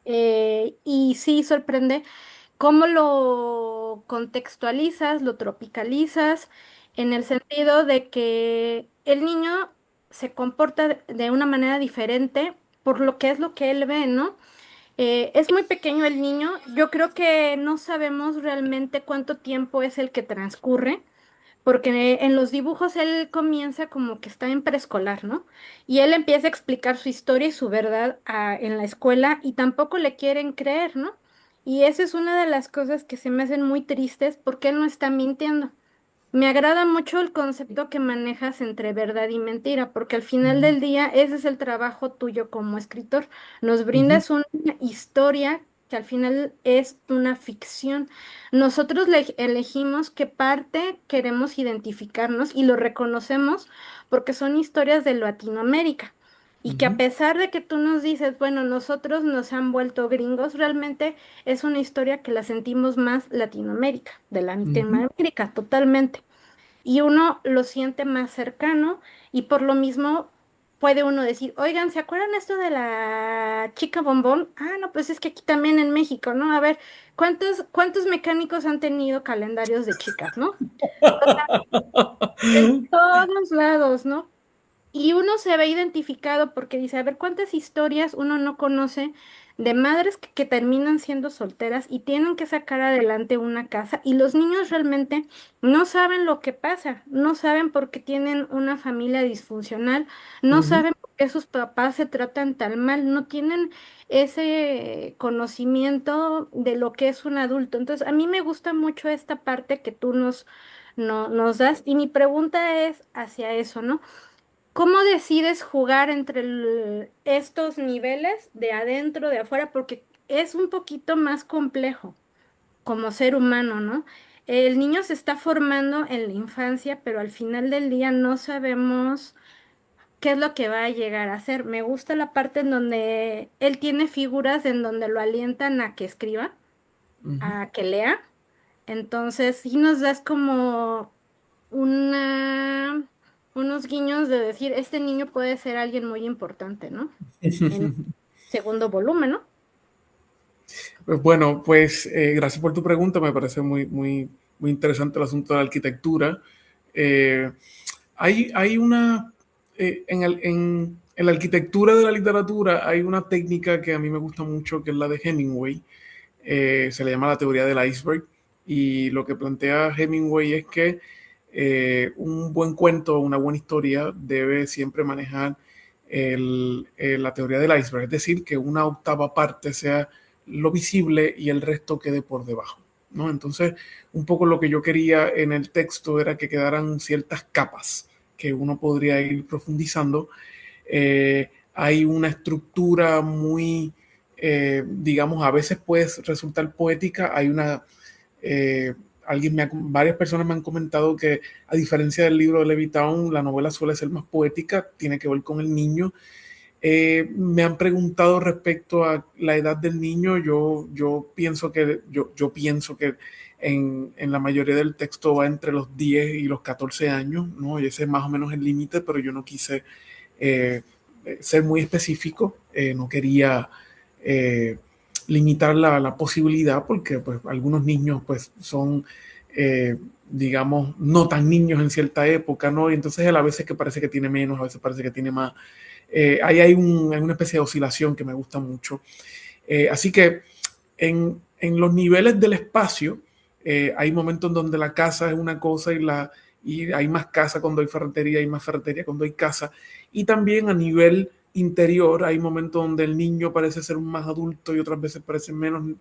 Eh, y sí sorprende cómo lo contextualizas, lo tropicalizas, en el sentido de que el niño se comporta de una manera diferente por lo que es lo que él ve, ¿no? Es muy pequeño el niño, yo creo que no sabemos realmente cuánto tiempo es el que transcurre porque en los dibujos él comienza como que está en preescolar, ¿no? Y él empieza a explicar su historia y su verdad en la escuela y tampoco le quieren creer, ¿no? Y esa es una de las cosas que se me hacen muy tristes porque él no está mintiendo. Me agrada mucho el concepto que manejas entre verdad y mentira, porque al final del día ese es el trabajo tuyo como escritor. Nos brindas una historia que al final es una ficción. Nosotros elegimos qué parte queremos identificarnos y lo reconocemos porque son historias de Latinoamérica. Y que a pesar de que tú nos dices, bueno, nosotros nos han vuelto gringos, realmente es una historia que la sentimos más Latinoamérica, de Latinoamérica, totalmente y uno lo siente más cercano y por lo mismo puede uno decir, oigan, ¿se acuerdan esto de la chica bombón? Ah, no, pues es que aquí también en México, ¿no? A ver, ¿cuántos mecánicos han tenido calendarios de chicas, ¿no? En todos lados, ¿no? Y uno se ve identificado porque dice, a ver, ¿cuántas historias uno no conoce de madres que terminan siendo solteras y tienen que sacar adelante una casa? Y los niños realmente no saben lo que pasa, no saben por qué tienen una familia disfuncional, no saben por qué sus papás se tratan tan mal, no tienen ese conocimiento de lo que es un adulto. Entonces, a mí me gusta mucho esta parte que tú nos das y mi pregunta es hacia eso, ¿no? ¿Cómo decides jugar entre estos niveles de adentro, de afuera? Porque es un poquito más complejo como ser humano, ¿no? El niño se está formando en la infancia, pero al final del día no sabemos qué es lo que va a llegar a hacer. Me gusta la parte en donde él tiene figuras en donde lo alientan a que escriba, a que lea. Entonces, sí nos das como una, unos guiños de decir, este niño puede ser alguien muy importante, ¿no? En segundo volumen, ¿no? Pues bueno, pues gracias por tu pregunta. Me parece muy interesante el asunto de la arquitectura. Eh, hay una, en la arquitectura de la literatura hay una técnica que a mí me gusta mucho, que es la de Hemingway. Se le llama la teoría del iceberg. Y lo que plantea Hemingway es que un buen cuento, una buena historia debe siempre manejar la teoría del iceberg, es decir, que una octava parte sea lo visible y el resto quede por debajo, ¿no? Entonces, un poco lo que yo quería en el texto era que quedaran ciertas capas que uno podría ir profundizando. Hay una estructura muy, digamos, a veces puede resultar poética. Hay una, varias personas me han comentado que a diferencia del libro de Levitown, la novela suele ser más poética, tiene que ver con el niño. Me han preguntado respecto a la edad del niño. Yo pienso que en la mayoría del texto va entre los 10 y los 14 años, ¿no? Y ese es más o menos el límite, pero yo no quise ser muy específico. No quería limitar la posibilidad, porque pues algunos niños pues son digamos no tan niños en cierta época, ¿no? Y entonces él a veces que parece que tiene menos, a veces parece que tiene más. Ahí hay una especie de oscilación que me gusta mucho. Así que en los niveles del espacio hay momentos donde la casa es una cosa y hay más casa cuando hay ferretería, hay más ferretería cuando hay casa. Y también a nivel interior hay momentos donde el niño parece ser más adulto y otras veces parece menos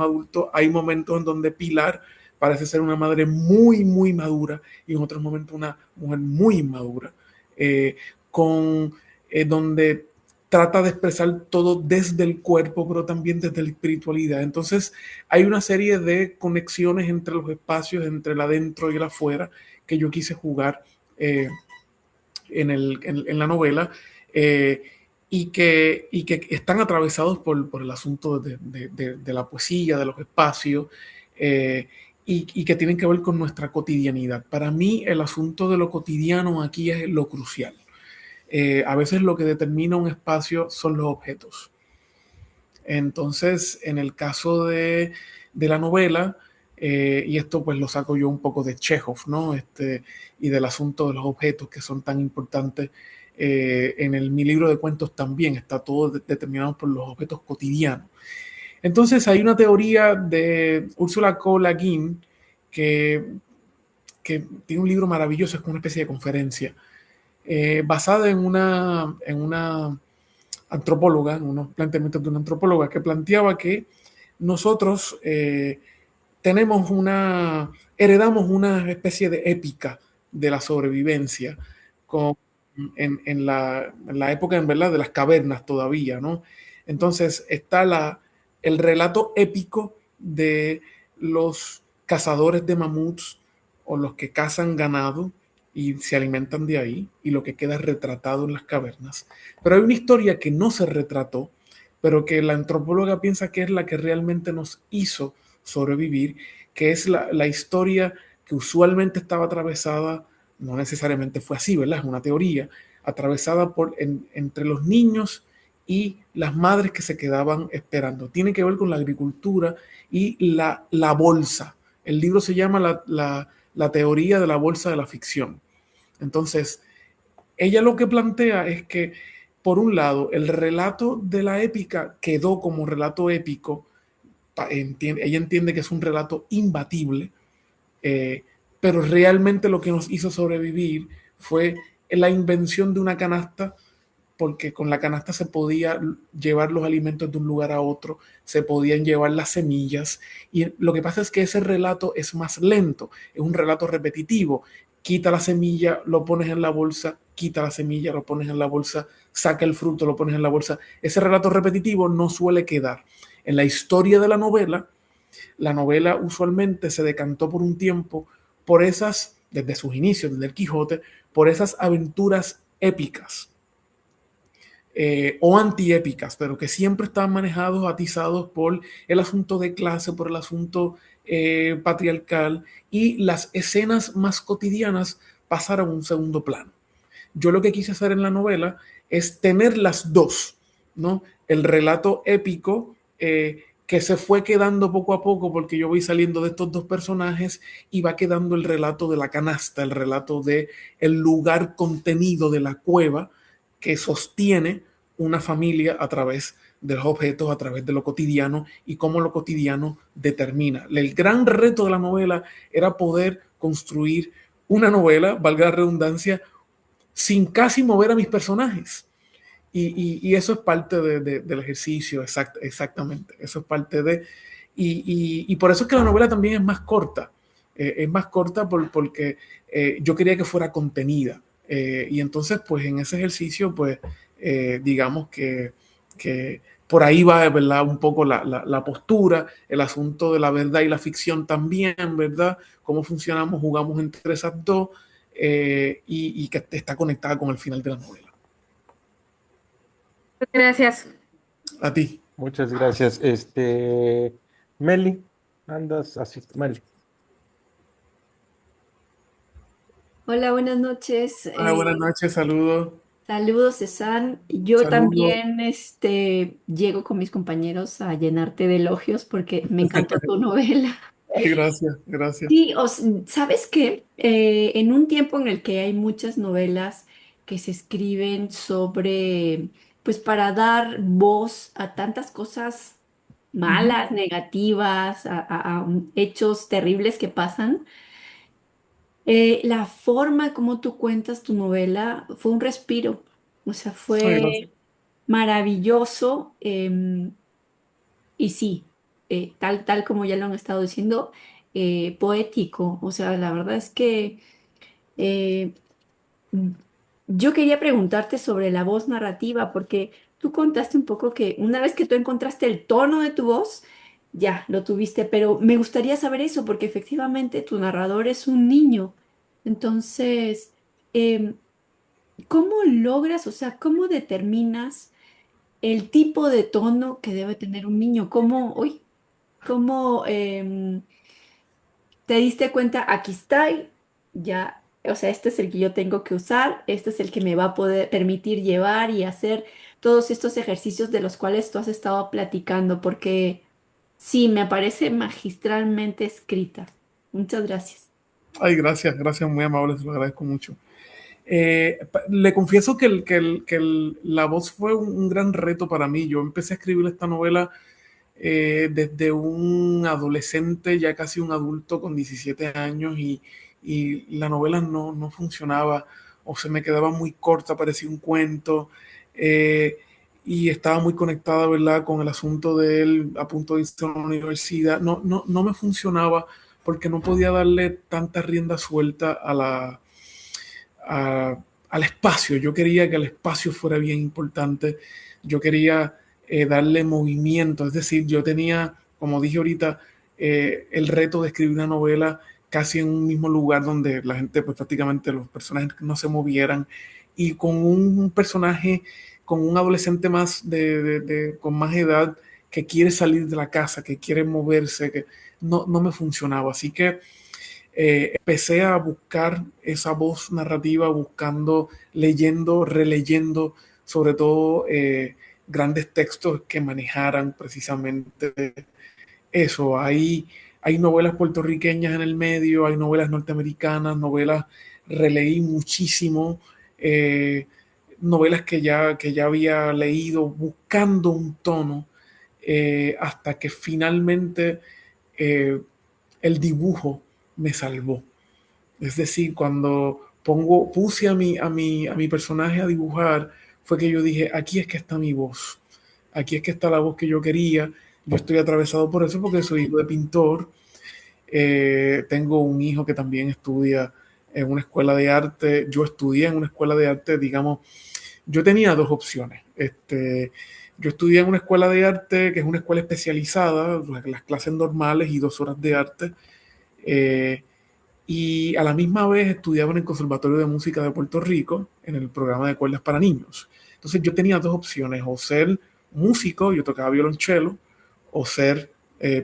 adulto. Hay momentos en donde Pilar parece ser una madre muy madura y en otros momentos una mujer muy inmadura, donde trata de expresar todo desde el cuerpo, pero también desde la espiritualidad. Entonces hay una serie de conexiones entre los espacios, entre el adentro y el afuera, que yo quise jugar en la novela, y que están atravesados por el asunto de la poesía, de los espacios, y que tienen que ver con nuestra cotidianidad. Para mí el asunto de lo cotidiano aquí es lo crucial. A veces lo que determina un espacio son los objetos. Entonces, en el caso de la novela, y esto pues lo saco yo un poco de Chekhov, ¿no? Y del asunto de los objetos que son tan importantes. Mi libro de cuentos también está todo determinado por los objetos cotidianos. Entonces hay una teoría de Ursula K. Le Guin que tiene un libro maravilloso, es como una especie de conferencia, basada en una antropóloga, en unos planteamientos de una antropóloga que planteaba que nosotros heredamos una especie de épica de la sobrevivencia en la época, en verdad, de las cavernas todavía, ¿no? Entonces está el relato épico de los cazadores de mamuts o los que cazan ganado y se alimentan de ahí, y lo que queda retratado en las cavernas. Pero hay una historia que no se retrató, pero que la antropóloga piensa que es la que realmente nos hizo sobrevivir, que es la historia que usualmente estaba atravesada, no necesariamente fue así, ¿verdad? Es una teoría, atravesada entre los niños y las madres que se quedaban esperando. Tiene que ver con la agricultura y la bolsa. El libro se llama la teoría de la bolsa de la ficción. Entonces, ella lo que plantea es que, por un lado, el relato de la épica quedó como relato épico. Ella entiende que es un relato imbatible, pero realmente lo que nos hizo sobrevivir fue la invención de una canasta, porque con la canasta se podía llevar los alimentos de un lugar a otro, se podían llevar las semillas, y lo que pasa es que ese relato es más lento, es un relato repetitivo. Quita la semilla, lo pones en la bolsa, quita la semilla, lo pones en la bolsa, saca el fruto, lo pones en la bolsa. Ese relato repetitivo no suele quedar. En la historia de la novela usualmente se decantó por un tiempo por esas, desde sus inicios, desde el Quijote, por esas aventuras épicas o antiépicas, pero que siempre estaban manejados, atizados por el asunto de clase, por el asunto patriarcal, y las escenas más cotidianas pasaron a un segundo plano. Yo lo que quise hacer en la novela es tener las dos, ¿no? El relato épico que se fue quedando poco a poco porque yo voy saliendo de estos dos personajes y va quedando el relato de la canasta, el relato de el lugar contenido de la cueva que sostiene una familia a través de los objetos, a través de lo cotidiano y cómo lo cotidiano determina. El gran reto de la novela era poder construir una novela, valga la redundancia, sin casi mover a mis personajes. Y eso es parte del ejercicio, exactamente. Eso es parte de... Y por eso es que la novela también es más corta. Es más corta porque yo quería que fuera contenida. Y entonces, pues en ese ejercicio, pues digamos que por ahí va, ¿verdad? Un poco la postura, el asunto de la verdad y la ficción también, ¿verdad? Cómo funcionamos, jugamos entre esas dos y que está conectada con el final de la novela. Gracias. A ti. Muchas gracias. Meli, andas así, Meli. Hola, buenas noches. Hola, buenas noches, saludos. Saludos, César. Yo Saludos. también llego con mis compañeros a llenarte de elogios porque me encantó tu novela. Ay, gracias, gracias. Sí, ¿sabes qué? En un tiempo en el que hay muchas novelas que se escriben sobre, pues para dar voz a tantas cosas Ujú. malas, negativas, a hechos terribles que pasan. La forma como tú cuentas tu novela fue un respiro, o sea, Ay, gracias. fue maravilloso. Y sí, tal como ya lo han estado diciendo, poético. O sea, la verdad es que eh, mm, yo quería preguntarte sobre la voz narrativa, porque tú contaste un poco que una vez que tú encontraste el tono de tu voz, ya lo tuviste, pero me gustaría saber eso, porque efectivamente tu narrador es un niño. Entonces, em, ¿cómo logras, o sea, cómo determinas el tipo de tono que debe tener un niño? ¿Cómo te diste cuenta? Aquí está, ya, o sea, este es el que yo tengo que usar, este es el que me va a poder permitir llevar y hacer todos estos ejercicios de los cuales tú has estado platicando, porque sí, me parece magistralmente escrita. Muchas gracias. Ay, gracias, gracias, muy amable, se lo agradezco mucho. Le confieso que la voz fue un gran reto para mí. Yo empecé a escribir esta novela desde un adolescente, ya casi un adulto con 17 años y la novela no funcionaba o se me quedaba muy corta, parecía un cuento eh, y estaba muy conectada, ¿verdad?, con el asunto de él a punto de irse a la universidad. No me funcionaba porque no podía darle tanta rienda suelta al espacio. Yo quería que el espacio fuera bien importante. Yo quería darle movimiento. Es decir, yo tenía, como dije ahorita, el reto de escribir una novela casi en un mismo lugar donde la gente, pues prácticamente los personajes no se movieran y con un personaje, con un adolescente más con más edad que quiere salir de la casa, que quiere moverse, que no me funcionaba. Así que empecé a buscar esa voz narrativa, buscando, leyendo, releyendo, sobre todo grandes textos que manejaran precisamente eso. Hay novelas puertorriqueñas en el medio, hay novelas norteamericanas, novelas, releí muchísimo, eh, novelas que ya había leído, buscando un tono, hasta que finalmente eh, el dibujo me salvó. Es decir, cuando puse a mi personaje a dibujar, fue que yo dije, aquí es que está mi voz, aquí es que está la voz que yo quería. Yo estoy atravesado por eso porque soy hijo de pintor. Tengo un hijo que también estudia en una escuela de arte. Yo estudié en una escuela de arte, digamos, yo tenía dos opciones. Yo estudié en una escuela de arte que es una escuela especializada, las clases normales y 2 horas de arte. Eh, y a la misma vez estudiaba en el Conservatorio de Música de Puerto Rico, en el programa de cuerdas para niños. Entonces yo tenía dos opciones, o ser músico, yo tocaba violonchelo, o ser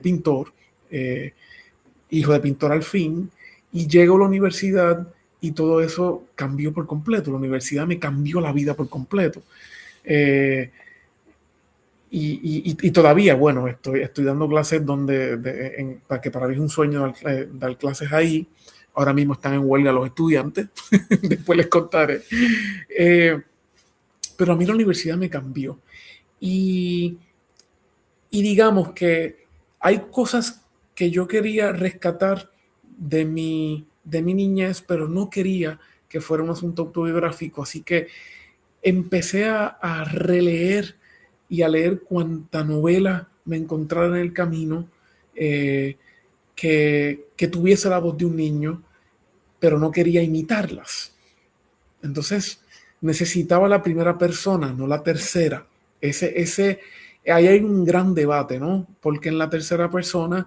pintor, hijo de pintor al fin, y llego a la universidad y todo eso cambió por completo. La universidad me cambió la vida por completo. Y todavía, bueno, estoy dando clases que para mí es un sueño dar clases ahí. Ahora mismo están en huelga los estudiantes, después les contaré. Pero a mí la universidad me cambió. Y digamos que hay cosas que yo quería rescatar de mi niñez, pero no quería que fuera un asunto autobiográfico. Así que empecé a releer y a leer cuanta novela me encontrara en el camino que tuviese la voz de un niño, pero no quería imitarlas. Entonces necesitaba la primera persona, no la tercera. Ahí hay un gran debate, ¿no? Porque en la tercera persona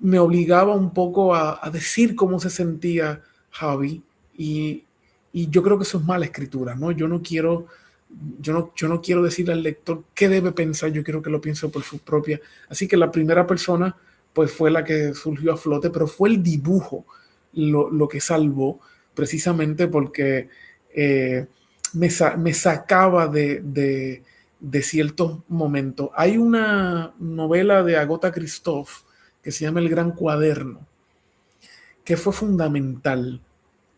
me obligaba un poco a decir cómo se sentía Javi, y yo creo que eso es mala escritura, ¿no? Yo no quiero decirle al lector qué debe pensar, yo quiero que lo piense por su propia. Así que la primera persona pues fue la que surgió a flote, pero fue el dibujo lo que salvó, precisamente porque me sacaba de ciertos momentos. Hay una novela de Agatha Christoph que se llama El Gran Cuaderno, que fue fundamental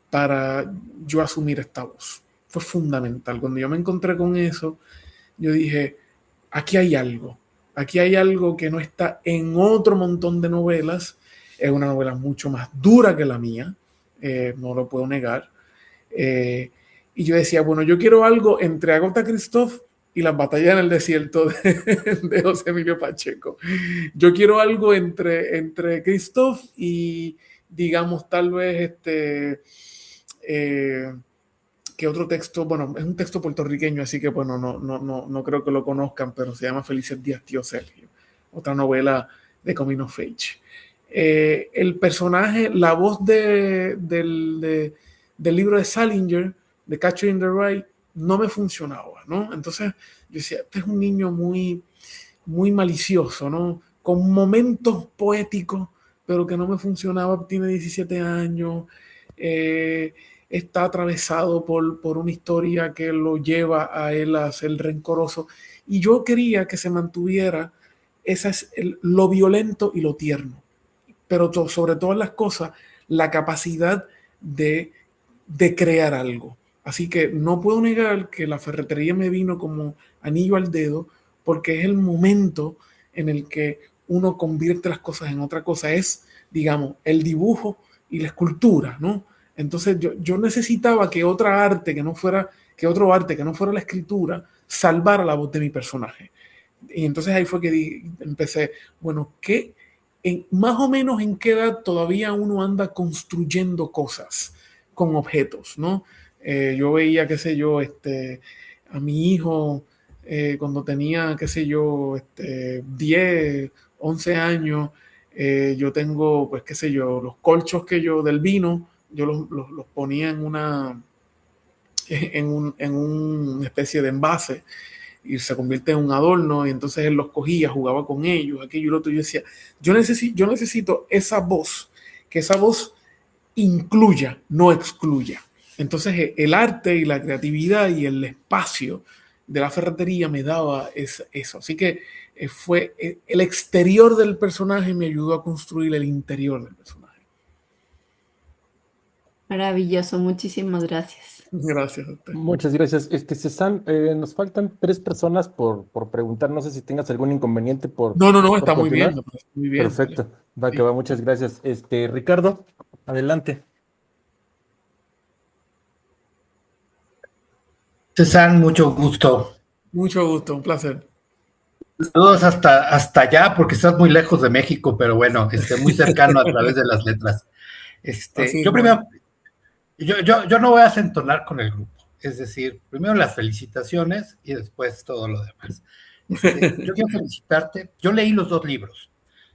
para yo asumir esta voz. Fue fundamental. Cuando yo me encontré con eso, yo dije, aquí hay algo que no está en otro montón de novelas. Es una novela mucho más dura que la mía, no lo puedo negar. Y yo decía, bueno, yo quiero algo entre Agatha Christoph y Las batallas en el desierto de José Emilio Pacheco. Yo quiero algo entre Christoph y, digamos, tal vez que otro texto, bueno, es un texto puertorriqueño, así que bueno, no creo que lo conozcan, pero se llama Felices Días, Tío Sergio, otra novela de Coming of Age. El personaje, la voz del libro de Salinger, de Catcher in the Rye, no me funcionaba, ¿no? Entonces yo decía, este es un niño muy, muy malicioso, ¿no? Con momentos poéticos, pero que no me funcionaba. Tiene 17 años, está atravesado por una historia que lo lleva a él a ser rencoroso, y yo quería que se mantuviera lo violento y lo tierno, pero sobre todas las cosas, la capacidad de crear algo. Así que no puedo negar que La ferretería me vino como anillo al dedo, porque es el momento en el que uno convierte las cosas en otra cosa. Es, digamos, el dibujo y la escultura, ¿no? Entonces yo necesitaba que otro arte que no fuera la escritura salvara la voz de mi personaje. Y entonces ahí fue que empecé, bueno, más o menos en qué edad todavía uno anda construyendo cosas con objetos, ¿no? Yo veía, qué sé yo, a mi hijo cuando tenía, qué sé yo, 10, 11 años. Yo tengo, pues, qué sé yo, los colchos del vino, yo los ponía en una especie de envase, y se convierte en un adorno, y entonces él los cogía, jugaba con ellos, aquello y lo otro. Yo decía, yo necesito esa voz, que esa voz incluya, no excluya. Entonces el arte y la creatividad y el espacio de La ferretería me daba eso. Así que fue el exterior del personaje me ayudó a construir el interior del personaje. Maravilloso, muchísimas gracias. Gracias a usted. Muchas gracias. César, nos faltan 3 personas por preguntar. No sé si tengas algún inconveniente No, por está muy bien, continuar. muy bien. Perfecto. Va que Sí. va, muchas gracias. Ricardo, adelante. César, mucho gusto. Mucho gusto, un placer. Saludos hasta allá, porque estás muy lejos de México, pero bueno, muy cercano a través de las letras. Así Yo es, primero, yo no voy a acentonar con el grupo, es decir, primero las felicitaciones y después todo lo demás. Yo quiero felicitarte. Yo leí los 2 libros.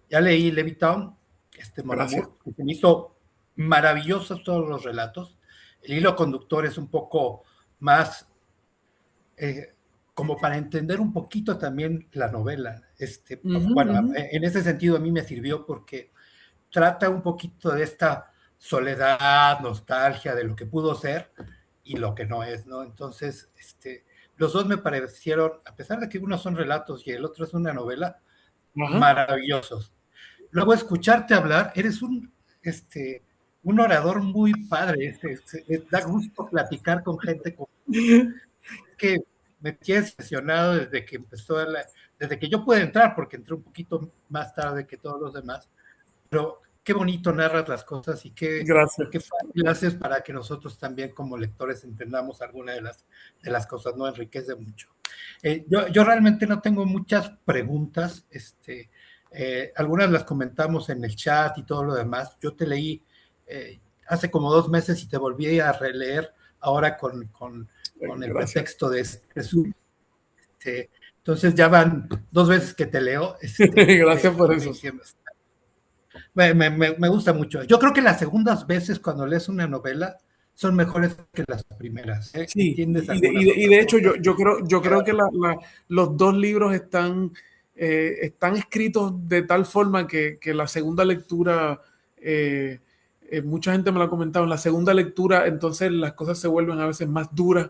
Ya leí Levittown Mon Amour, que se me hizo maravillosos todos los relatos. El hilo conductor es un poco más como para entender un poquito también la novela. Bueno, en ese sentido a mí me sirvió porque trata un poquito de esta soledad, nostalgia de lo que pudo ser y lo que no es, ¿no? Entonces, los dos me parecieron, a pesar de que uno son relatos y el otro es una novela, maravillosos. Luego, escucharte hablar, eres un orador muy padre, da gusto platicar con gente que me tienes impresionado desde que desde que yo pude entrar, porque entré un poquito más tarde que todos los demás, pero qué bonito narras las cosas y qué fácil haces para que nosotros también como lectores entendamos alguna de las cosas, ¿no? Enriquece mucho. Yo realmente no tengo muchas preguntas, algunas las comentamos en el chat y todo lo demás. Yo te leí hace como 2 meses y te volví a releer ahora con el pretexto de Zoom. Entonces ya van 2 veces que te leo. Gracias por eso. Me gusta mucho. Yo creo que las segundas veces cuando lees una novela son mejores que las primeras. Sí, y de hecho yo creo que los 2 libros están escritos de tal forma que la segunda lectura, mucha gente me lo ha comentado, en la segunda lectura entonces las cosas se vuelven a veces más duras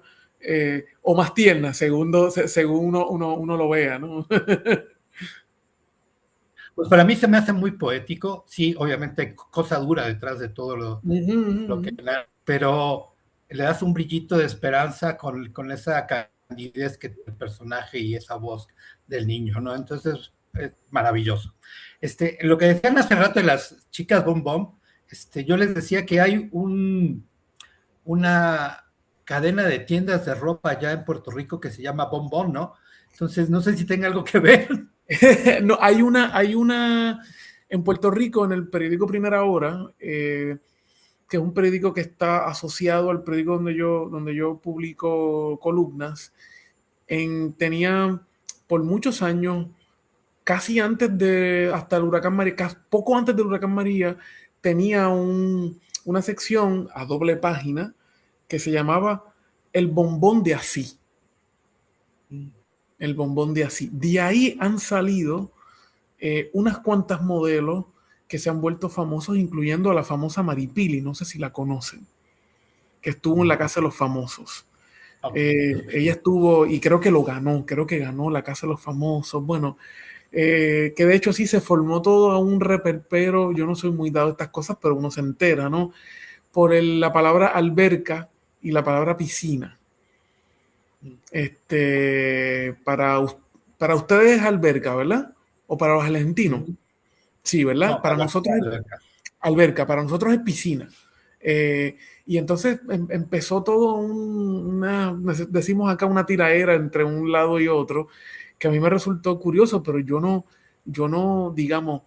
o más tiernas, según uno lo vea, ¿no? Pues para mí se me hace muy poético, sí, obviamente hay cosa dura detrás de todo lo que pero le das un brillito de esperanza con esa candidez que tiene el personaje y esa voz del niño, ¿no? Entonces, es maravilloso. Lo que decían hace rato de las chicas Bom Bom, yo les decía que hay una cadena de tiendas de ropa allá en Puerto Rico que se llama Bom Bom, ¿no? Entonces, no sé si tenga algo que ver. No, hay una en Puerto Rico, en el periódico Primera Hora, que es un periódico que está asociado al periódico donde yo publico columnas. Tenía por muchos años, casi hasta el huracán María, poco antes del huracán María, tenía una sección a doble página que se llamaba El Bombón de Así. El Bombón de Así. De ahí han salido unas cuantas modelos que se han vuelto famosos, incluyendo a la famosa Maripili, no sé si la conocen, que estuvo en la Casa de los Famosos. Ella estuvo, y creo que ganó la Casa de los Famosos. Bueno, que de hecho sí se formó todo a un reperpero. Yo no soy muy dado a estas cosas, pero uno se entera, ¿no? Por la palabra alberca y la palabra piscina. Para ustedes es alberca, ¿verdad? O para los argentinos. Sí, ¿verdad? No, para nosotros es alberca, para nosotros es piscina. Y entonces empezó todo decimos acá, una tiraera entre un lado y otro, que a mí me resultó curioso, pero yo no, digamos,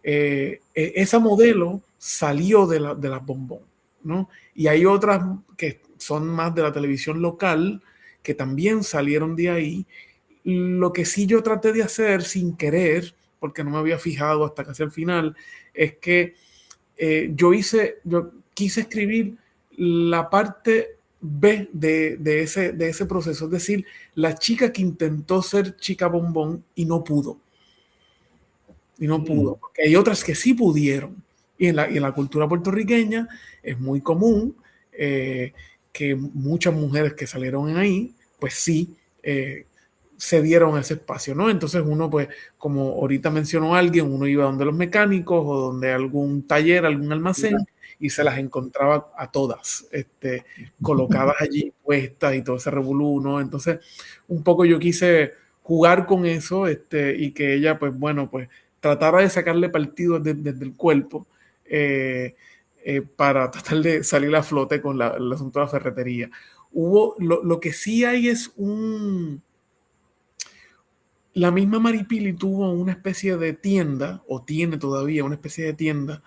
esa modelo salió de las Bombón, ¿no? Y hay otras que son más de la televisión local, que también salieron de ahí. Lo que sí yo traté de hacer sin querer, porque no me había fijado hasta casi al final, es que yo quise escribir la parte B de ese proceso, es decir, la chica que intentó ser chica bombón y no pudo. Porque hay otras que sí pudieron. Y en la cultura puertorriqueña es muy común que muchas mujeres que salieron ahí, pues sí, se dieron ese espacio, ¿no? Entonces uno, pues, como ahorita mencionó alguien, uno iba donde los mecánicos o donde algún taller, algún almacén, y se las encontraba a todas, colocadas allí, puestas y todo ese revolú, ¿no? Entonces, un poco yo quise jugar con eso, y que ella, pues, bueno, pues, tratara de sacarle partido desde el cuerpo, para tratar de salir a flote con el asunto de la ferretería. Lo que sí hay es la misma Maripili tuvo una especie de tienda, o tiene todavía una especie de tienda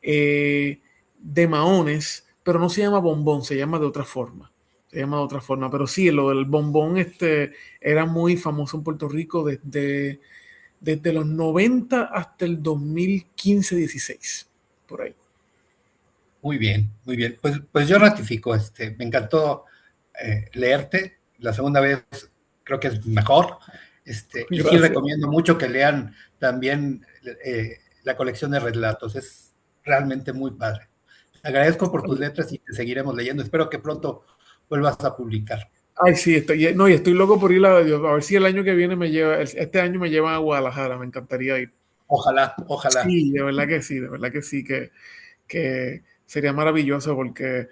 de maones, pero no se llama Bombón, se llama de otra forma. Pero sí, lo del bombón era muy famoso en Puerto Rico desde desde los 90 hasta el 2015-16, por ahí. Muy bien, muy bien. Pues yo ratifico, me encantó leerte. La segunda vez creo que es mejor. Y sí recomiendo mucho que lean también la colección de relatos. Es realmente muy padre. Te agradezco por tus letras y te seguiremos leyendo. Espero que pronto vuelvas a publicar. Ay, sí, estoy loco por ir a ver si el año que viene este año me llevan a Guadalajara, me encantaría ir. Ojalá, ojalá. Sí, de verdad que sí, que sería maravilloso porque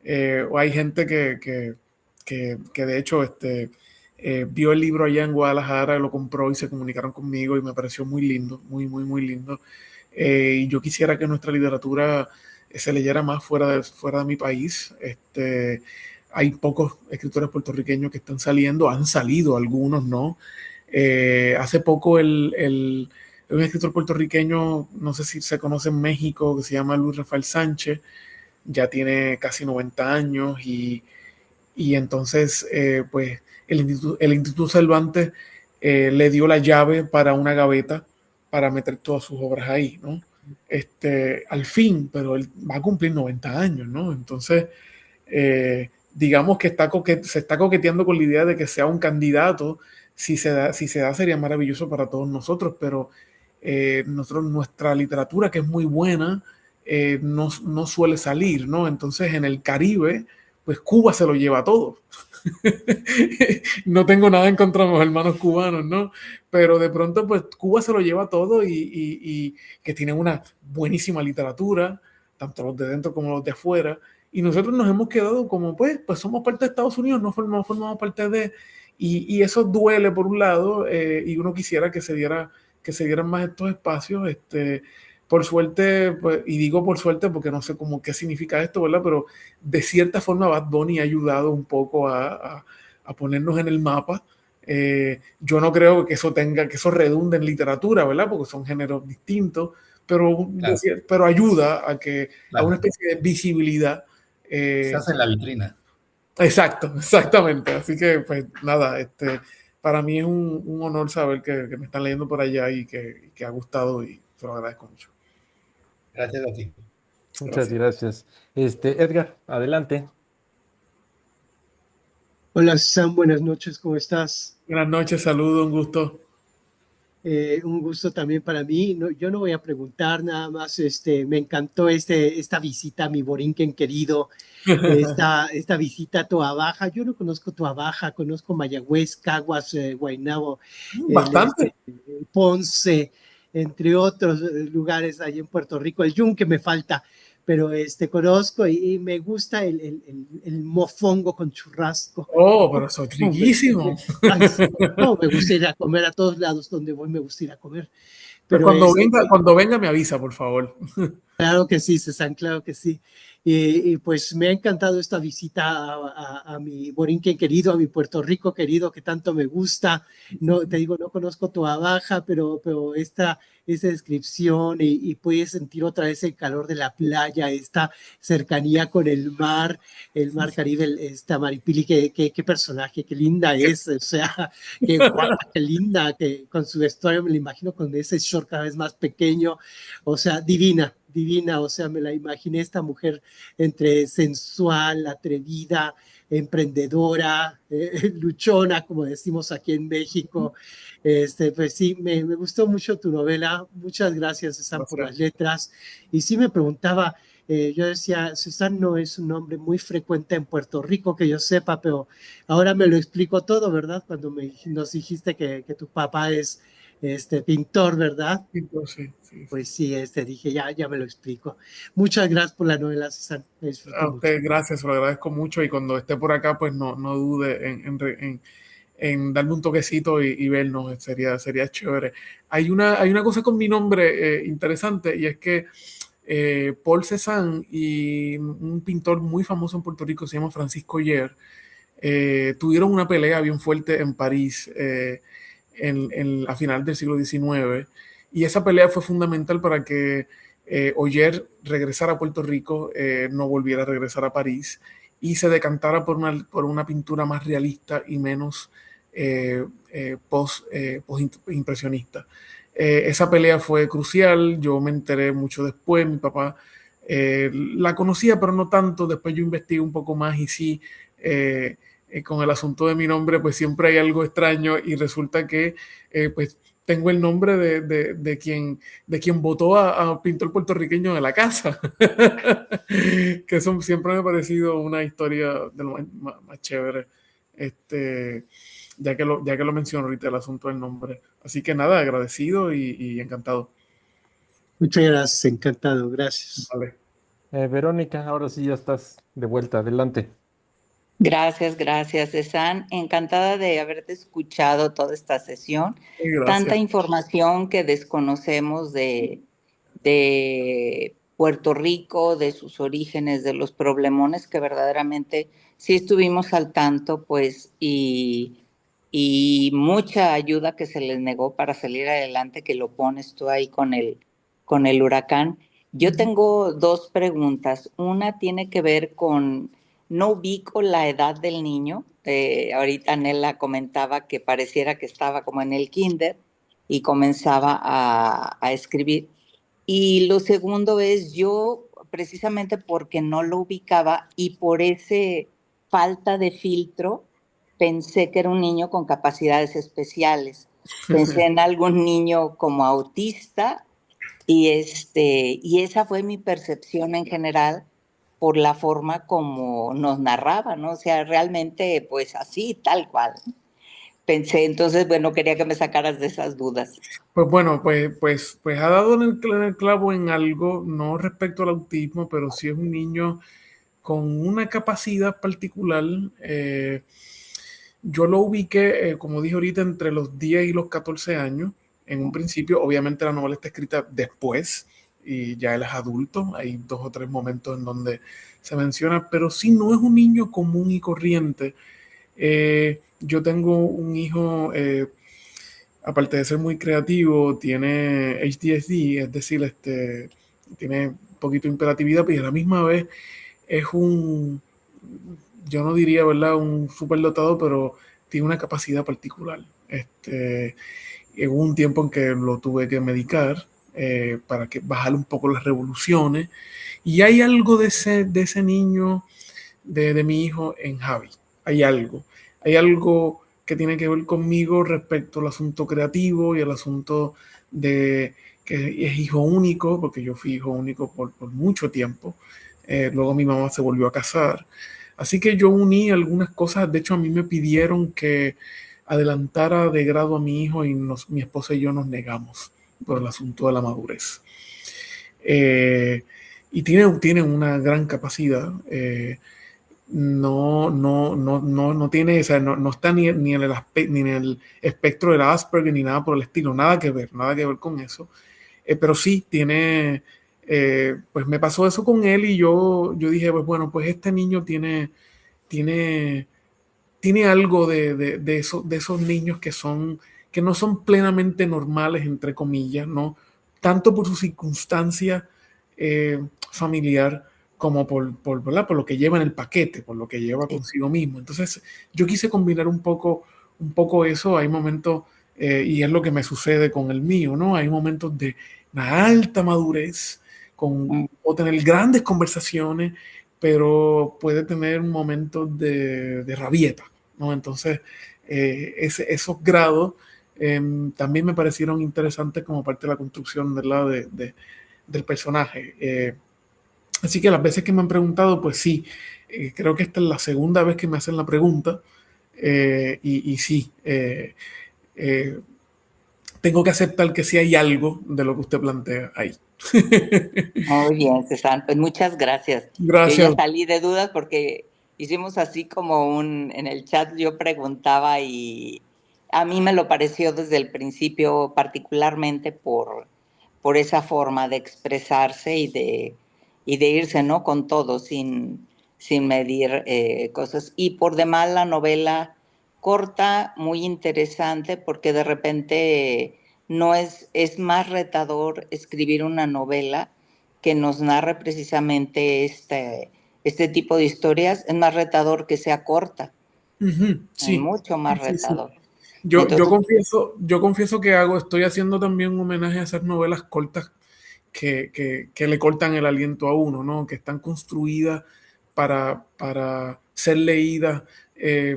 hay gente que de hecho vio el libro allá en Guadalajara, lo compró y se comunicaron conmigo y me pareció muy lindo, muy, muy, muy lindo. Y yo quisiera que nuestra literatura se leyera más fuera de mi país. Hay pocos escritores puertorriqueños que están saliendo, han salido algunos, ¿no? Hace poco un escritor puertorriqueño, no sé si se conoce en México, que se llama Luis Rafael Sánchez, ya tiene casi 90 años y entonces, pues, el Instituto Cervantes le dio la llave para una gaveta para meter todas sus obras ahí, ¿no? Al fin, pero él va a cumplir 90 años, ¿no? Entonces, digamos que se está coqueteando con la idea de que sea un candidato. Si se da, sería maravilloso para todos nosotros, pero nuestra literatura, que es muy buena, no suele salir, ¿no? Entonces, en el Caribe, pues Cuba se lo lleva todo. No tengo nada en contra de los hermanos cubanos, ¿no? Pero de pronto, pues Cuba se lo lleva todo y que tienen una buenísima literatura, tanto los de dentro como los de afuera. Y nosotros nos hemos quedado como, pues somos parte de Estados Unidos, no formamos parte de... Y eso duele por un lado, y uno quisiera que se dieran más estos espacios. Por suerte, pues, y digo por suerte porque no sé cómo qué significa esto, ¿verdad? Pero de cierta forma Bad Bunny ha ayudado un poco a ponernos en el mapa. Yo no creo que eso redunde en literatura, ¿verdad? Porque son géneros distintos, pero, claro, pero ayuda a claro, una especie de visibilidad. se hace en la vitrina. Exacto, exactamente. Así que, pues nada, para mí es un honor saber que me están leyendo por allá y que ha gustado y se lo agradezco mucho. Gracias a ti. Muchas gracias. Edgar, adelante. Hola Sam, buenas noches, ¿cómo estás? Buenas noches, saludos, un gusto. Un gusto también para mí. No, yo no voy a preguntar nada más. Me encantó esta visita a mi Borinquen querido, esta visita a Toa Baja. Yo no conozco Toa Baja, conozco Mayagüez, Caguas, Guaynabo, Bastante. Ponce, entre otros lugares allí en Puerto Rico. El Yunque me falta, pero conozco y me gusta el mofongo con churrasco. Oh, pero eso es riquísimo. Ay, sí. No, me gusta ir a comer a todos lados donde voy, me gusta ir a comer. Pues Pero cuando venga me avisa, por favor. claro que sí, César, claro que sí. Y pues me ha encantado esta visita a mi Borinquen querido, a mi Puerto Rico querido, que tanto me gusta. No, te digo, no conozco Toa Baja, pero esta descripción y puedes sentir otra vez el calor de la playa, esta cercanía con el mar Caribe, esta Maripili, qué personaje, qué linda es, o sea, qué guapa, qué linda, que con su vestuario me la imagino con ese short cada vez más pequeño, o sea, divina, o sea, me la imaginé esta mujer entre sensual, atrevida, emprendedora, luchona, como decimos aquí en México. Pues sí, me gustó mucho tu novela. Muchas gracias, César, por las letras. Y sí me preguntaba, yo decía, César no es un nombre muy frecuente en Puerto Rico, que yo sepa, pero ahora me lo explico todo, ¿verdad? Cuando nos dijiste que tu papá es pintor, ¿verdad? Pintor, sí. Pues sí, dije, ya me lo explico. Muchas gracias por la novela, César. A usted, gracias, se lo agradezco mucho y cuando esté por acá, pues no dude en darme un toquecito y vernos, sería chévere. Hay una cosa con mi nombre interesante y es que Paul Cézanne y un pintor muy famoso en Puerto Rico se llama Francisco Oller, tuvieron una pelea bien fuerte en París a final del siglo XIX y esa pelea fue fundamental para que Oller regresara a Puerto Rico, no volviera a regresar a París y se decantara por una pintura más realista y menos post-impresionista. Esa pelea fue crucial, yo me enteré mucho después, mi papá la conocía, pero no tanto, después yo investigué un poco más y sí, con el asunto de mi nombre, pues siempre hay algo extraño y resulta que pues tengo el nombre de quien votó a pintor puertorriqueño de la casa, que eso siempre me ha parecido una historia de lo más chévere, ya que lo menciono ahorita, el asunto del nombre. Así que nada, agradecido y encantado. Muchas gracias, encantado, gracias. Vale. Verónica, ahora sí ya estás de vuelta, adelante. Gracias, Cezanne. Encantada de haberte escuchado toda esta sesión. Gracias. Tanta información que desconocemos de Puerto Rico, de sus orígenes, de los problemones que verdaderamente sí estuvimos al tanto, pues, y mucha ayuda que se les negó para salir adelante, que lo pones tú ahí con el huracán. Yo tengo dos preguntas. Una tiene que ver con, no ubico la edad del niño. Ahorita Nela comentaba que pareciera que estaba como en el kinder y comenzaba a escribir. Y lo segundo es, yo precisamente porque no lo ubicaba y por ese falta de filtro, pensé que era un niño con capacidades especiales. Pensé en algún niño como autista y esa fue mi percepción en general por la forma como nos narraba, ¿no? O sea, realmente pues así, tal cual. Pensé, entonces, bueno, quería que me sacaras de esas dudas. Pues bueno, pues ha dado en el clavo en algo, no respecto al autismo, pero sí es un niño con una capacidad particular. Yo lo ubiqué, como dije ahorita, entre los 10 y los 14 años. En un principio, obviamente la novela está escrita después y ya él es adulto. Hay 2 o 3 momentos en donde se menciona, pero sí no es un niño común y corriente. Yo tengo un hijo, aparte de ser muy creativo, tiene HDSD, es decir, tiene un poquito de hiperactividad, pero a la misma vez es yo no diría, ¿verdad?, un superdotado, pero tiene una capacidad particular. Hubo un tiempo en que lo tuve que medicar para que bajar un poco las revoluciones. Y hay algo de ese niño, de mi hijo en Javi. Hay algo. Hay algo que tiene que ver conmigo respecto al asunto creativo y al asunto de que es hijo único, porque yo fui hijo único por mucho tiempo. Luego mi mamá se volvió a casar. Así que yo uní algunas cosas. De hecho, a mí me pidieron que adelantara de grado a mi hijo y mi esposa y yo nos negamos por el asunto de la madurez. Y tiene una gran capacidad. No tiene, o sea, no está ni en el espectro del Asperger ni nada por el estilo, nada que ver con eso. Pero sí tiene, pues me pasó eso con él y yo dije, pues bueno, pues este niño tiene algo de esos niños que no son plenamente normales, entre comillas, ¿no? Tanto por su circunstancia familiar como ¿verdad?, por lo que lleva en el paquete, por lo que lleva consigo mismo. Entonces, yo quise combinar un poco eso. Hay momentos, y es lo que me sucede con el mío, ¿no? Hay momentos de una alta madurez, o tener grandes conversaciones, pero puede tener momentos de rabieta, ¿no? Entonces, esos grados también me parecieron interesantes como parte de la construcción, ¿verdad?, del personaje. Así que las veces que me han preguntado, pues sí, creo que esta es la segunda vez que me hacen la pregunta, y sí, tengo que aceptar que sí hay algo de lo que usted plantea ahí. Muy bien, Cezanne, pues muchas gracias. Gracias. Yo ya salí de dudas porque hicimos así como en el chat yo preguntaba y a mí me lo pareció desde el principio, particularmente por esa forma de expresarse y de irse, ¿no?, con todo, sin medir cosas. Y por demás la novela corta, muy interesante, porque de repente no es más retador escribir una novela que nos narre precisamente este tipo de historias. Es más retador que sea corta. Sí. Mucho más retador. Yo confieso que estoy haciendo también un homenaje a esas novelas cortas que le cortan el aliento a uno, ¿no? Que están construidas para ser leídas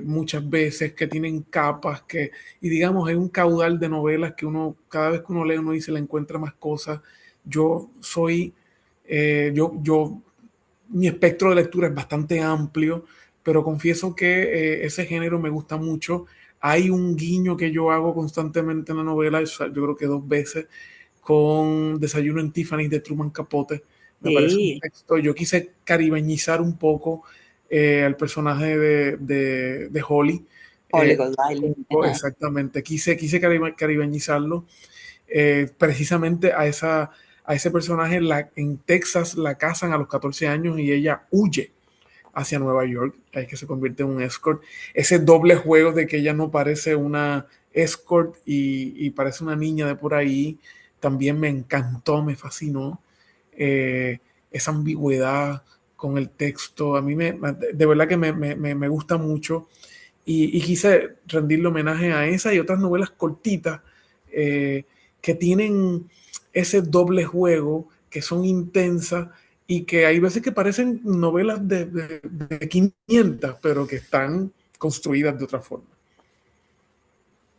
muchas veces, que tienen capas, y digamos, hay un caudal de novelas que cada vez que uno lee, uno dice, le encuentra más cosas. Yo soy, mi espectro de lectura es bastante amplio, pero confieso que ese género me gusta mucho. Hay un guiño que yo hago constantemente en la novela, yo creo que 2 veces, con Desayuno en Tiffany de Truman Capote. Me parece un texto, yo quise caribeñizar un poco al personaje de Holly. Holly Goldwyn. Exactamente, quise caribeñizarlo precisamente a ese personaje. En Texas la casan a los 14 años y ella huye hacia Nueva York, ahí que se convierte en un escort. Ese doble juego de que ella no parece una escort y parece una niña de por ahí, también me encantó, me fascinó. Esa ambigüedad con el texto, a mí de verdad que me gusta mucho y quise rendirle homenaje a esa y otras novelas cortitas que tienen ese doble juego, que son intensas y que hay veces que parecen novelas de 500, pero que están construidas de otra forma.